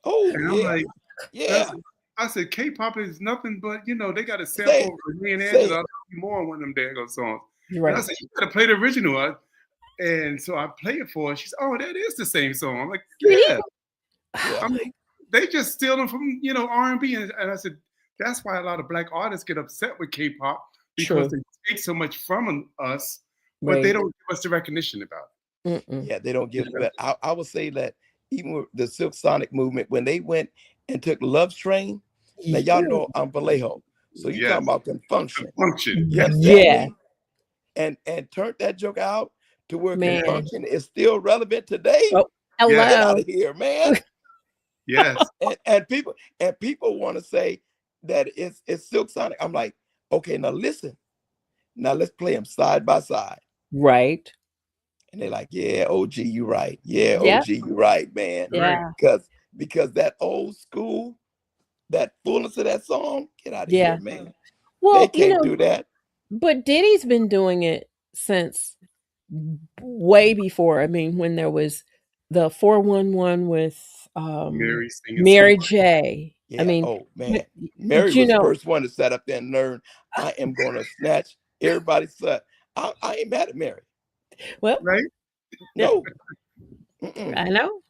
Oh And I'm yeah, like, yeah. I said K-pop is nothing but, they got a Say sample it. of me and Say Angela. it. I love you more on one of them daggone songs. You're And I right. said, you gotta play the original. And so I play it for her. She's, oh, that is the same song. I'm like, yeah. Yeah. I'm like, they just steal them from, R&B. And I said, that's why a lot of black artists get upset with K-pop, because True. they take so much from us, but they Right. don't give us the recognition about it. Mm-mm. Yeah, they don't give. But I would say that even with the Silk Sonic movement, when they went and took Love's Train, now y'all know I'm Vallejo, so you Yes. talking about Confunction. Function. You understand Yeah. me? And turned that joke out to where Man. Confunction is still relevant today. Oh, Yeah. Get out hello. of here, man. Yes. and people want to say that it's Silk Sonic. I'm like, okay, now listen. Now let's play them side by side. Right. And they're like, yeah, OG, you right. Yeah, Yep. OG, you right, man. Yeah. Because that old school, that fullness of that song, get out of Yeah. here, man. Well, They can't do that. But Diddy's been doing it since way before. I mean, when there was the 411 with Mary singing Mary Sweet. J. Yeah. I mean, Oh man, but Mary you was the know, first one to set up there and learn. I am gonna snatch everybody's son. I ain't mad at Mary. well, Right? No. I know.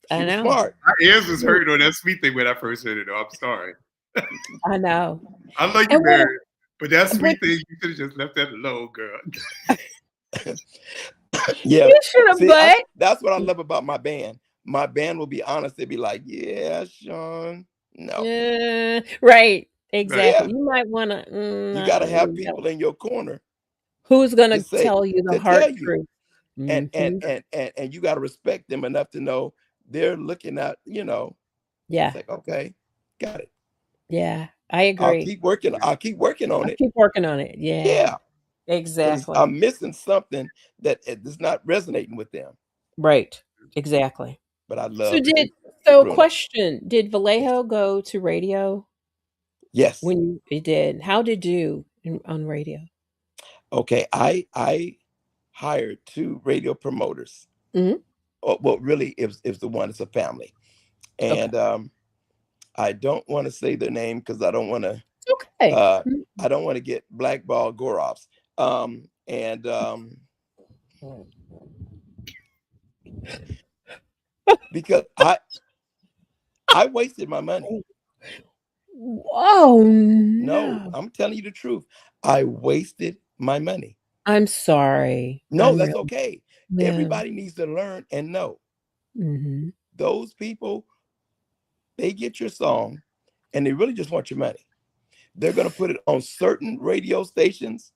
She I was know. smart. My ears was hurt on that Sweet thing when I first heard it. though. I'm sorry. I know. I like you, And what- Mary. But that but- Sweet thing, you should have just left that alone, girl. Yeah. You should have, See, but that's what I love about my band. My band will be honest. They'll be like, yeah, Shawn. No. right. Exactly. Yeah. You might want to. You got to have people in your corner who's going to to say- tell you the to hard tell you. truth. and Mhm. and you got to respect them enough to know they're looking at, Yeah. it's like, okay, got it. Yeah. I agree. I'll keep working on it. Keep working on it. Yeah. Yeah. 'Cause Exactly. I'm missing something that is not resonating with them. Right. Exactly. But I love Bruno. Question, did Vallejo go to radio Yes. when you did? How did you on radio? Okay. I hired 2 radio promoters. Mhm. Oh, well, really, it was the one. It's a family, and I don't want to say their name because I don't want to. Okay. I don't want to get blackball Goroffs. Because I wasted my money. Oh No, I'm telling you the truth. I wasted my money. I'm sorry. No, that's okay. Yeah. Everybody needs to learn and know. Mm-hmm. Those people, they get your song and they really just want your money. They're going to put it on certain radio stations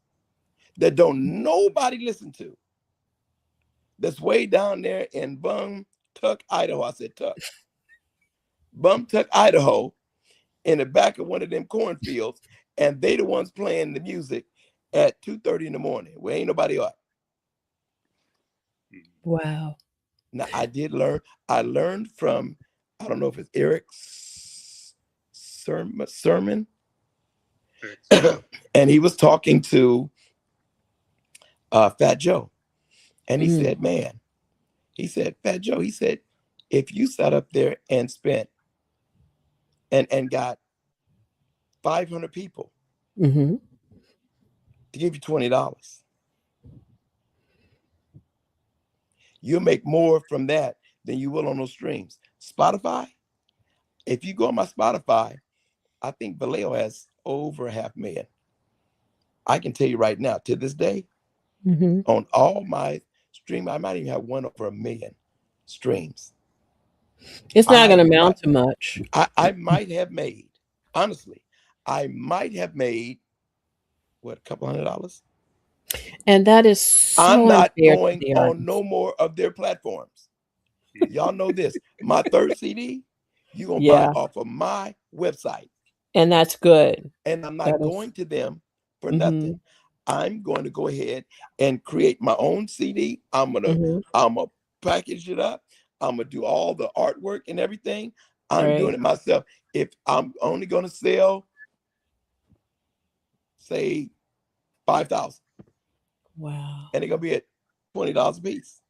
that don't nobody listen to. That's way down there in Bum Tuck, Idaho. I said Tuck. Bum Tuck, Idaho, in the back of one of them cornfields, and they the ones playing the music at 2:30 in the morning where ain't nobody up. Wow. Now I did learn. I learned from, I don't know if it's Eric's sermon, and he was talking to Fat Joe, and he said, "Man," he said, "Fat Joe," he said, "if you sat up there and spent and got 500 people Mm-hmm. to give you $20, you'll make more from that than you will on those streams. Spotify, if you go on my Spotify, I think Vallejo has over 500,000. I can tell you right now, to this day, on all my stream, I might even have one over 1 million streams. It's not going to amount to much. I might have made, honestly, I might have made, what, a couple $100? And that is I'm so not unfair to going the on no artist. more of their platforms. Y'all know this. My third CD, you're going to buy Yeah, off of my website. and that's good. And I'm That not is going to them for nothing. mhm, I'm going to go ahead and create my own CD. mhm, I'm gonna package it up. I'm gonna do all the artwork and everything. I'm doing right. it myself. If I'm only gonna sell, say 5,000, Wow. and they're gonna be at $20 a piece.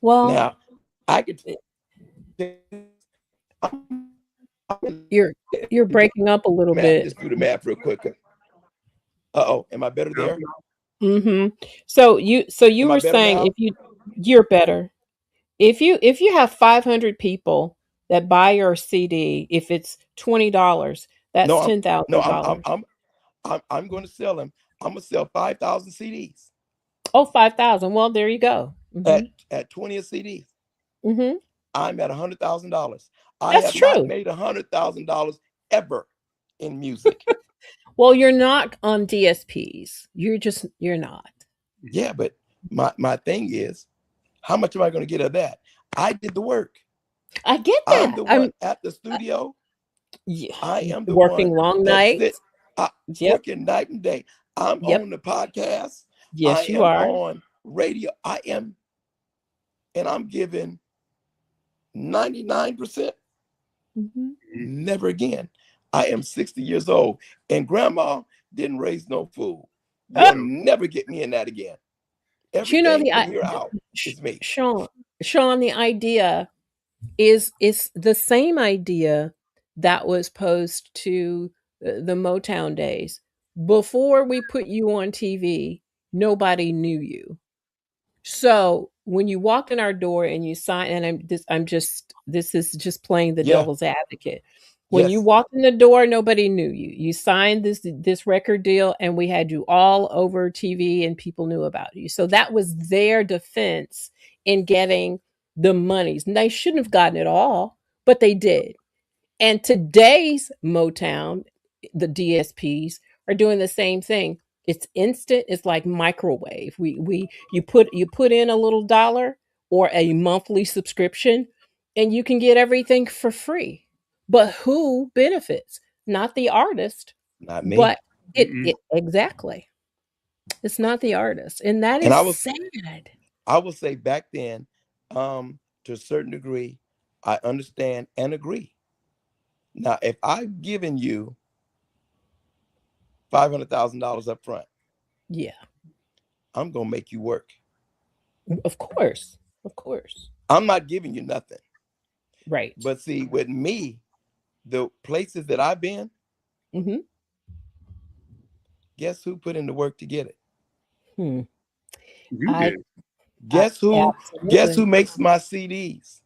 Well, Now, I could. eh, I'm, you're you're breaking up a little math. bit. Just do the math real quick. Oh, am I better Yep. there? Mhm. So you Am I were better saying now? if you're better. If you have 500 people that buy your CD, if it's $20, that's No, I'm no, $10,000. I'm going to sell them. I'm gonna sell 5,000 CDs Oh, 5,000. Well, there you go. at 20 a CD. Mhm. I'm at $100,000. I That's have not true. made $100,000 ever in music. Well, you're not on DSPs. You're not. Yeah, but my thing is, how much am I going to get of that? I did the work. I get I'm that. the one at the Uh, studio. yeah, I am the working one long that sit nights. Yep. working night and day. I'm Yep. on the podcast. I Yes, you am are. on radio. I am, and I'm giving 99%. Mhm. Never again. I am 60 years old, and grandma didn't raise no fool. Oh, You'll never get me in that again. do you know Everything from here out is me. Sean, Sean, the idea is the same idea that was posed to the Motown days. Before we put you on TV, nobody knew you. So when you walk in our door and you sign, and this is just playing the Yeah. devil's advocate. When you Yes. walked in the door, nobody knew you. You signed this record deal, and we had you all over TV, and people knew about you. So that was their defense in getting the monies. And they shouldn't have gotten it all, but they did. And today's Motown, the DSPs are doing the same thing. It's instant. It's like microwave. We you put in a little dollar or a monthly subscription, and you can get everything for free. But who benefits? Not the artist, Not me. but it exactly. It's not the artist, and that And is sad. I will say back then, to a certain degree, I understand and agree. Now, if I've given you $500,000 up front, Yeah, I'm gonna make you work. of course, of course. I'm not giving you nothing. Right. But see, with me, the places that I've been, Hmm. guess who put in the work to get it? Hmm. You I, did. I Guess who? Guess who absolutely. makes my CDs?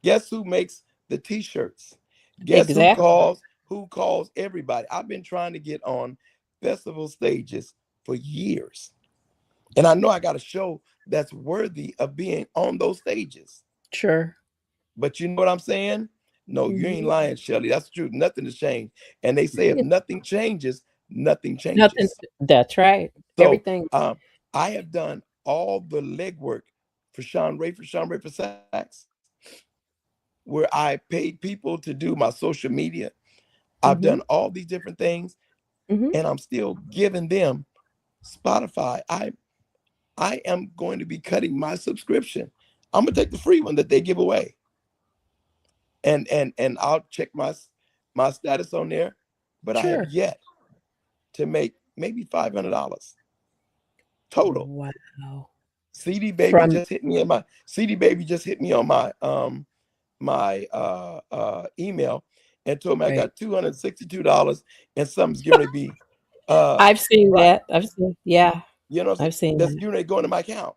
Guess who makes the T-shirts? Guess Exactly. who calls everybody? I've been trying to get on festival stages for years, and I know I got a show that's worthy of being on those stages. Sure. But you know what I'm saying? No, you ain't Mhm. lying, Shelly. That's the truth. Nothing has changed. And they say if Yeah, nothing changes, nothing nothing. changes. That's right. So Everything. I have done all the legwork for Shawn Raiford Sax, where I paid people to do my social media. I've Mhm. done all these different things, Mhm. and I'm still giving them Spotify. I am going to be cutting my subscription. I'm gonna take the free one that they give away, and I'll check my status on there. But I have Sure. yet to make maybe $500 total. Wow. CD Baby From just hit me in my CD Baby just hit me on my email and told me I right. got $262 and something's going to be uh I've seen right. that. Yeah, You know what I'm saying? I've seen That's that. going to go into my account.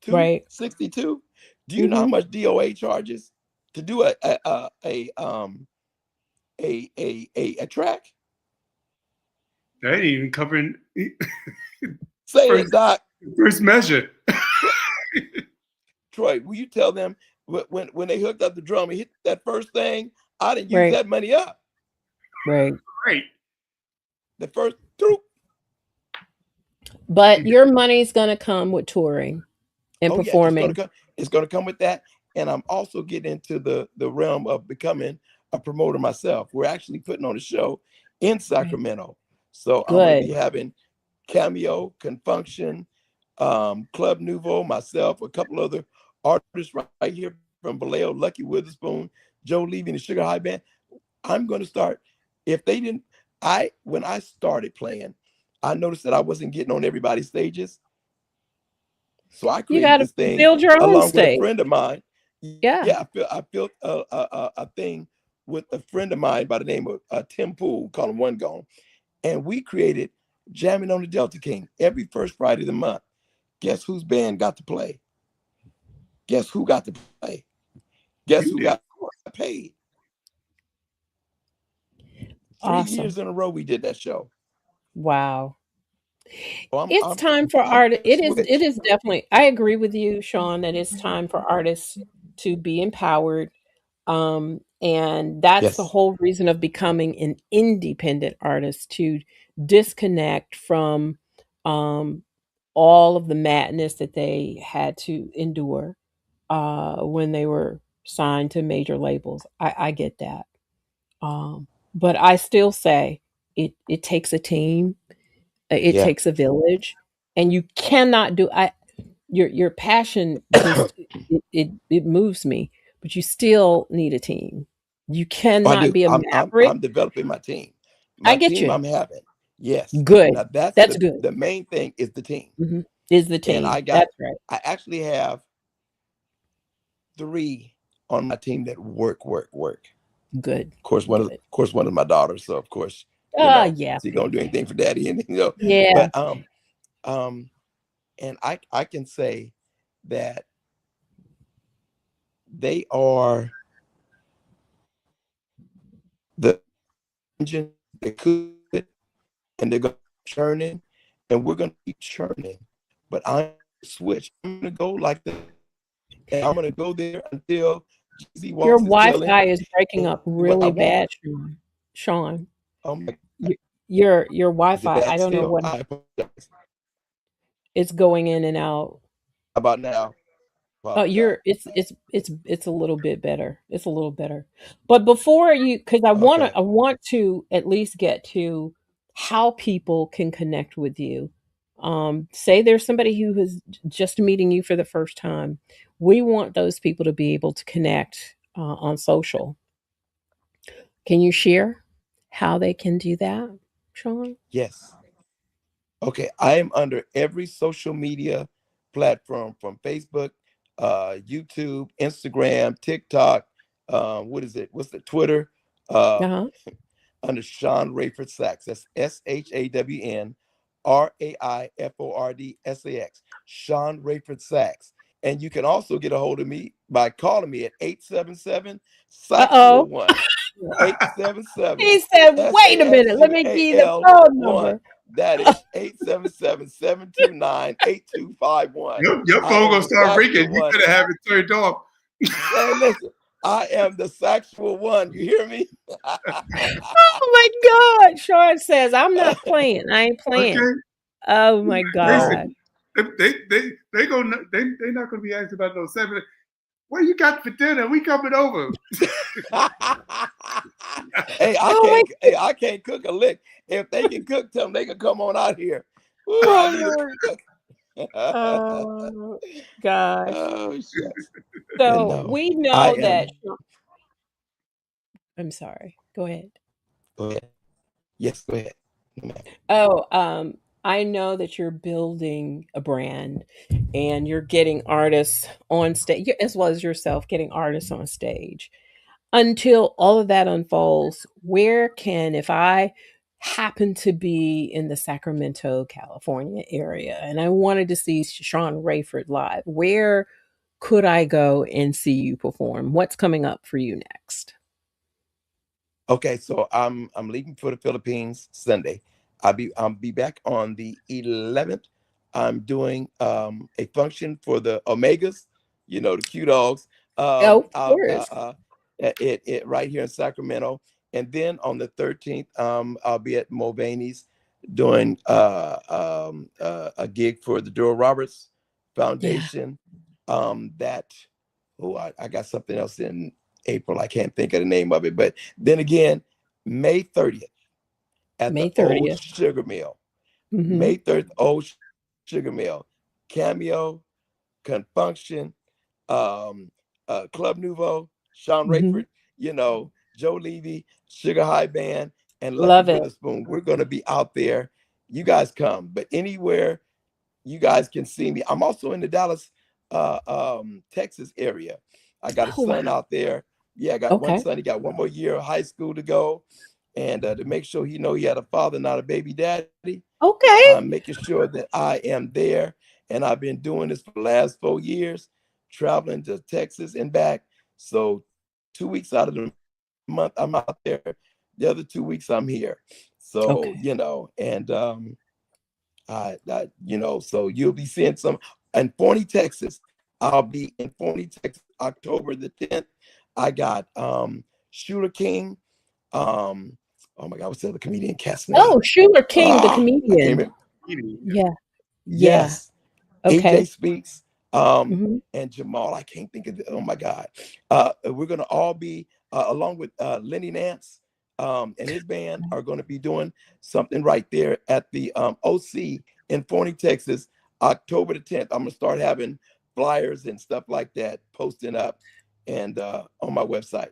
Right. 262. Do you know how Mhm. much DOA charges to do a track? That ain't even covering Say first it, Doc. first measure. Troy, will you tell them when they hooked up the drum and hit that first thing, I didn't use Right. that money up. Right. Right. The first troop. But your money's going to come with touring and Oh yeah, it's gonna performing. come. It's gonna come with that, and I'm also getting into the realm of becoming a promoter myself. We're actually putting on a show in Right. Sacramento, so I'm gonna Good. be having Cameo, Confunction, Club Nouveau, myself, a couple other artists right here from Vallejo, Lucky Witherspoon, Joe Levy, and the Sugar High Band. I'm gonna start. If they didn't, when I started playing, I noticed that I wasn't getting on everybody's stages. So I You created got to this thing build your own along with a stage. friend of mine. Yeah. Yeah, I built a thing with a friend of mine by the name of Tim Pool, call him One Gone, and we created Jamming on the Delta King every first Friday of the month. Guess whose band got to play? Guess who got to play? Guess You who did. got paid? 3 years Awesome. in a row we did that show. Wow. So It's time for I'm art. It switch. is definitely. I agree with you, Shawn, that it's time for artists to be empowered. And that's the Yes. whole reason of becoming an independent artist, to disconnect from um all of the madness that they had to endure when they were signed to major labels. I get that. But I still say it takes a team, it Yeah. takes a village, and you cannot do I your passion just it moves me, but you still need a team. You I cannot do. be a maverick. I'm developing my team. I My get team you. I'm having. Yes. Good. Now that's That's good. the main thing is the team. Mhm. Is the And team. That's right. I actually have 3 on my team that work. Good. Good. Of course one of my daughters. So of course, Yeah. she gonna do anything for daddy, and Yeah. but um and I can say that they are the engine that could, and they're gonna keep churning, and we're gonna keep churning. But I'm switch. I'm gonna go like that, and I'm gonna go there until GZ Your walks his tail in Wi-Fi is breaking and up do what I really want. bad, Shawn. Shawn, Oh my God. y- your Is it Wi-Fi, I bad don't know still? what I apologize. it's going in and out. How about now? Oh, Apologize. it's a little bit better. It's a little better. But before you, because Okay. I want to at least get to how people can connect with you. Say there's somebody who is just meeting you for the first time. We want those people to be able to connect on social. Can you share how they can do that, Shawn? Yes. Okay. I am under every social media platform from Facebook, YouTube, Instagram, TikTok. What is it? What's the Twitter? Uh, Uh-huh. under Shawn Raiford Sax. That's ShawnRaifordSax. Shawn Raiford Sax. And you can also get a hold of me by calling me at 877 Uh-oh. Saxual 1. 877 He said, wait a minute, let me give you the SAXUAL phone 1. number. That is 877-729-8251. Your I phone am gonna the start Saxual ringing. You One. better have it turned off. Man, listen, I am the Saxual One. You hear me? Oh my God. Shawn says, I'm not playing. I ain't playing. Okay. Oh my Listen, God. they gonna they not gonna be asking about no 7. What you got for dinner? We coming over. Hey, Oh my I can't cook a lick. If they can cook, tell them they can come on out here. Ooh, I need a God. cook. Oh gosh. Oh shucks. But So no, we I know that am. I'm sorry. Go ahead. Go ahead. Yes, go ahead. No, ma'am. Oh, I know that you're building a brand and you're getting artists on stage as well as yourself getting artists on stage. Until all of that unfolds, where can, if I happen to be in the Sacramento, California area and I wanted to see Shawn Raiford live, where could I go and see you perform? What's coming up for you next? Okay, so I'm leaving for the Philippines Sunday. I'll be back on the 11th. I'm doing a function for the Omegas, the Q Dogs. Oh, of I'll, course. it right here in Sacramento, and then on the 13th, I'll be at Mulvaney's. doing a gig for the Dora Roberts Yeah. Foundation. That I got something else in April. I can't think of the name of it, but then again, May 30th at the May Old 30th. Sugar Mill. Mm-hmm. May 3rd, Old Sugar Mill. Cameo, Confunction, um, Club Nouveau, Shawn Mm-hmm. Raiford, Joe Levy, Sugar High Band, and Lucky Love it. Witherspoon. We're going to be out there. You guys come, but anywhere you guys can see me. I'm also in the Dallas, Texas area. I got a Oh, son wow. out there. Yeah, I got one Okay. son. He got one more year of high school to go, and to make sure he had a father, not a baby daddy. I'm Okay. making sure that I am there, and I've been doing this for the last 4 years, traveling to Texas and back. So 2 weeks out of the month I'm out there. The other 2 weeks I'm here. So Okay. and so you'll be seeing some in Forney, Texas. I'll be in Forney, Texas, October the 10th. I got Shooter King. Oh my God, what's the other comedian cast name? Oh, Schuler King, the I can't comedian. remember. Yeah. Yeah. Yes, AJ Okay. Speaks, Mm-hmm. and Jamal. I can't think of it. Oh my God. We're gonna all be along with Lenny Nance and his band are gonna be doing something right there at the OC in Forney, Texas, October the 10th. I'm gonna start having flyers and stuff like that posting up and on my website.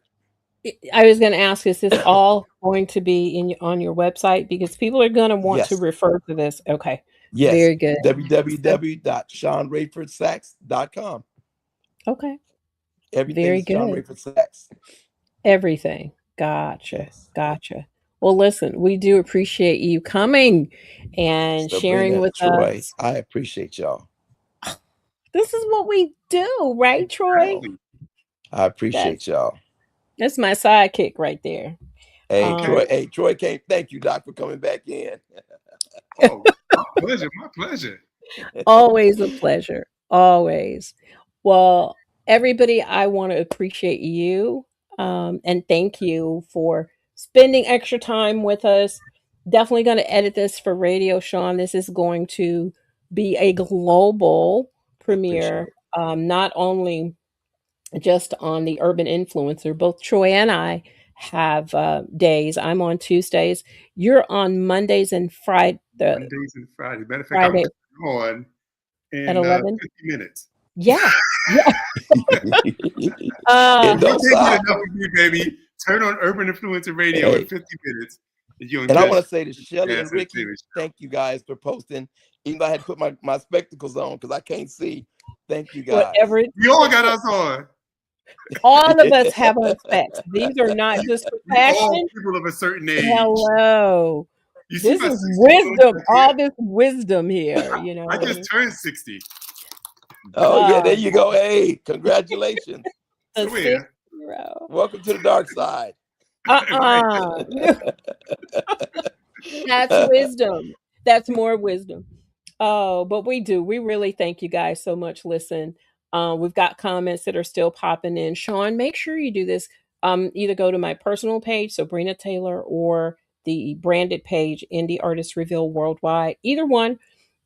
I was going to ask, is this all going to be on your website? Because people are going to want to Yes, refer to this. Okay. yes. Very good. So, www.ShawnRayfordSax.com. okay. Everything Very is Shawn good. Rayford Sax. Everything. Gotcha. Yes. Gotcha. Well, listen, we do appreciate you coming and sharing Sabrina, with Troy, us. I appreciate y'all. This is what we do, right, Troy? Exactly. I That's appreciate y'all. that's my sidekick right there. Hey, Okay. Troy. Hey, Troy came. Thank you, Doc, for coming back in. Oh, my pleasure. My pleasure. Always a pleasure. Always. Well, everybody, I want to appreciate you and thank you for spending extra time with us. Definitely going to edit this for radio, Shawn. This is going to be a global I appreciate premiere, it. not only just on the Urban Influencer. Both Troy and I have days. I'm on Tuesdays. You're on Mondays and Mondays and Fridays. Matter of fact, I'm Friday on at in 11. 50 minutes. Yeah. Yeah. It You don't Uh, can't get stop. enough of me, baby. Turn on Urban Influencer Radio in Hey, 50 minutes, and you'll and I catch want to say to Shelly Jazz and Ricky, Entertainment Show. thank you guys for posting. Even though I had to put my spectacles on because I can't see. Thank you guys. whatever. We all got us on. All of us have on specs. These are not just for We all fashion. people of a certain age. Hello. You see This my is 60 points wisdom. back All here? this wisdom here. You know I what I just mean? turned 60. Oh yeah, there Oh, you go. Hey, congratulations. a So yeah. 60-year-old. Welcome to the dark side. Right. Uh-uh. That's wisdom. That's more wisdom. Oh, but we do. We really thank you guys so much. Listen, we've got comments that are still popping in. Shawn, make sure you do this. Either go to my personal page, Sabrina Taylor, or the branded page, Indie Artist Reveal Worldwide. Either one,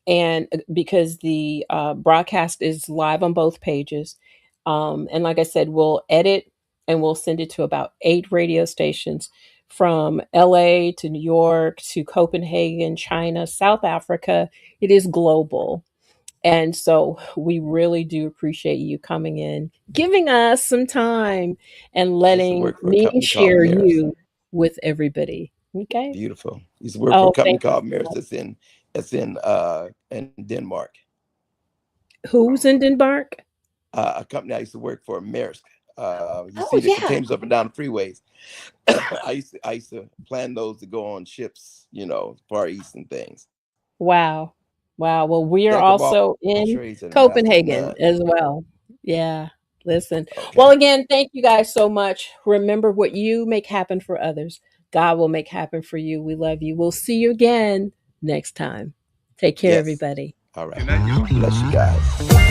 and because the broadcast is live on both pages. And like I said, we'll edit and we'll send it to about 8 radio stations from LA to New York to Copenhagen, China, South Africa. It is global. And so we really do appreciate you coming in, giving us some time and I used to letting work for a me company called share Mirrors. you with everybody. Okay. Beautiful. I used to work for a Oh, company thank you called so Mirrors much. that's in Denmark. Who's in Denmark? A company I used to work for, Maersk. You Oh, see the yeah. containers up and down the freeways. I used to plan those to go on ships, Far East and things. Wow. Wow. Well, we are Jack of all also in trades and a master of Copenhagen none. as well. Yeah. Listen. Well, Okay. again, thank you guys so much. Remember, what you make happen for others, God will make happen for you. We love you. We'll see you again next time. Take care, Yes. everybody. All right. Good night, y'all. Bless you guys.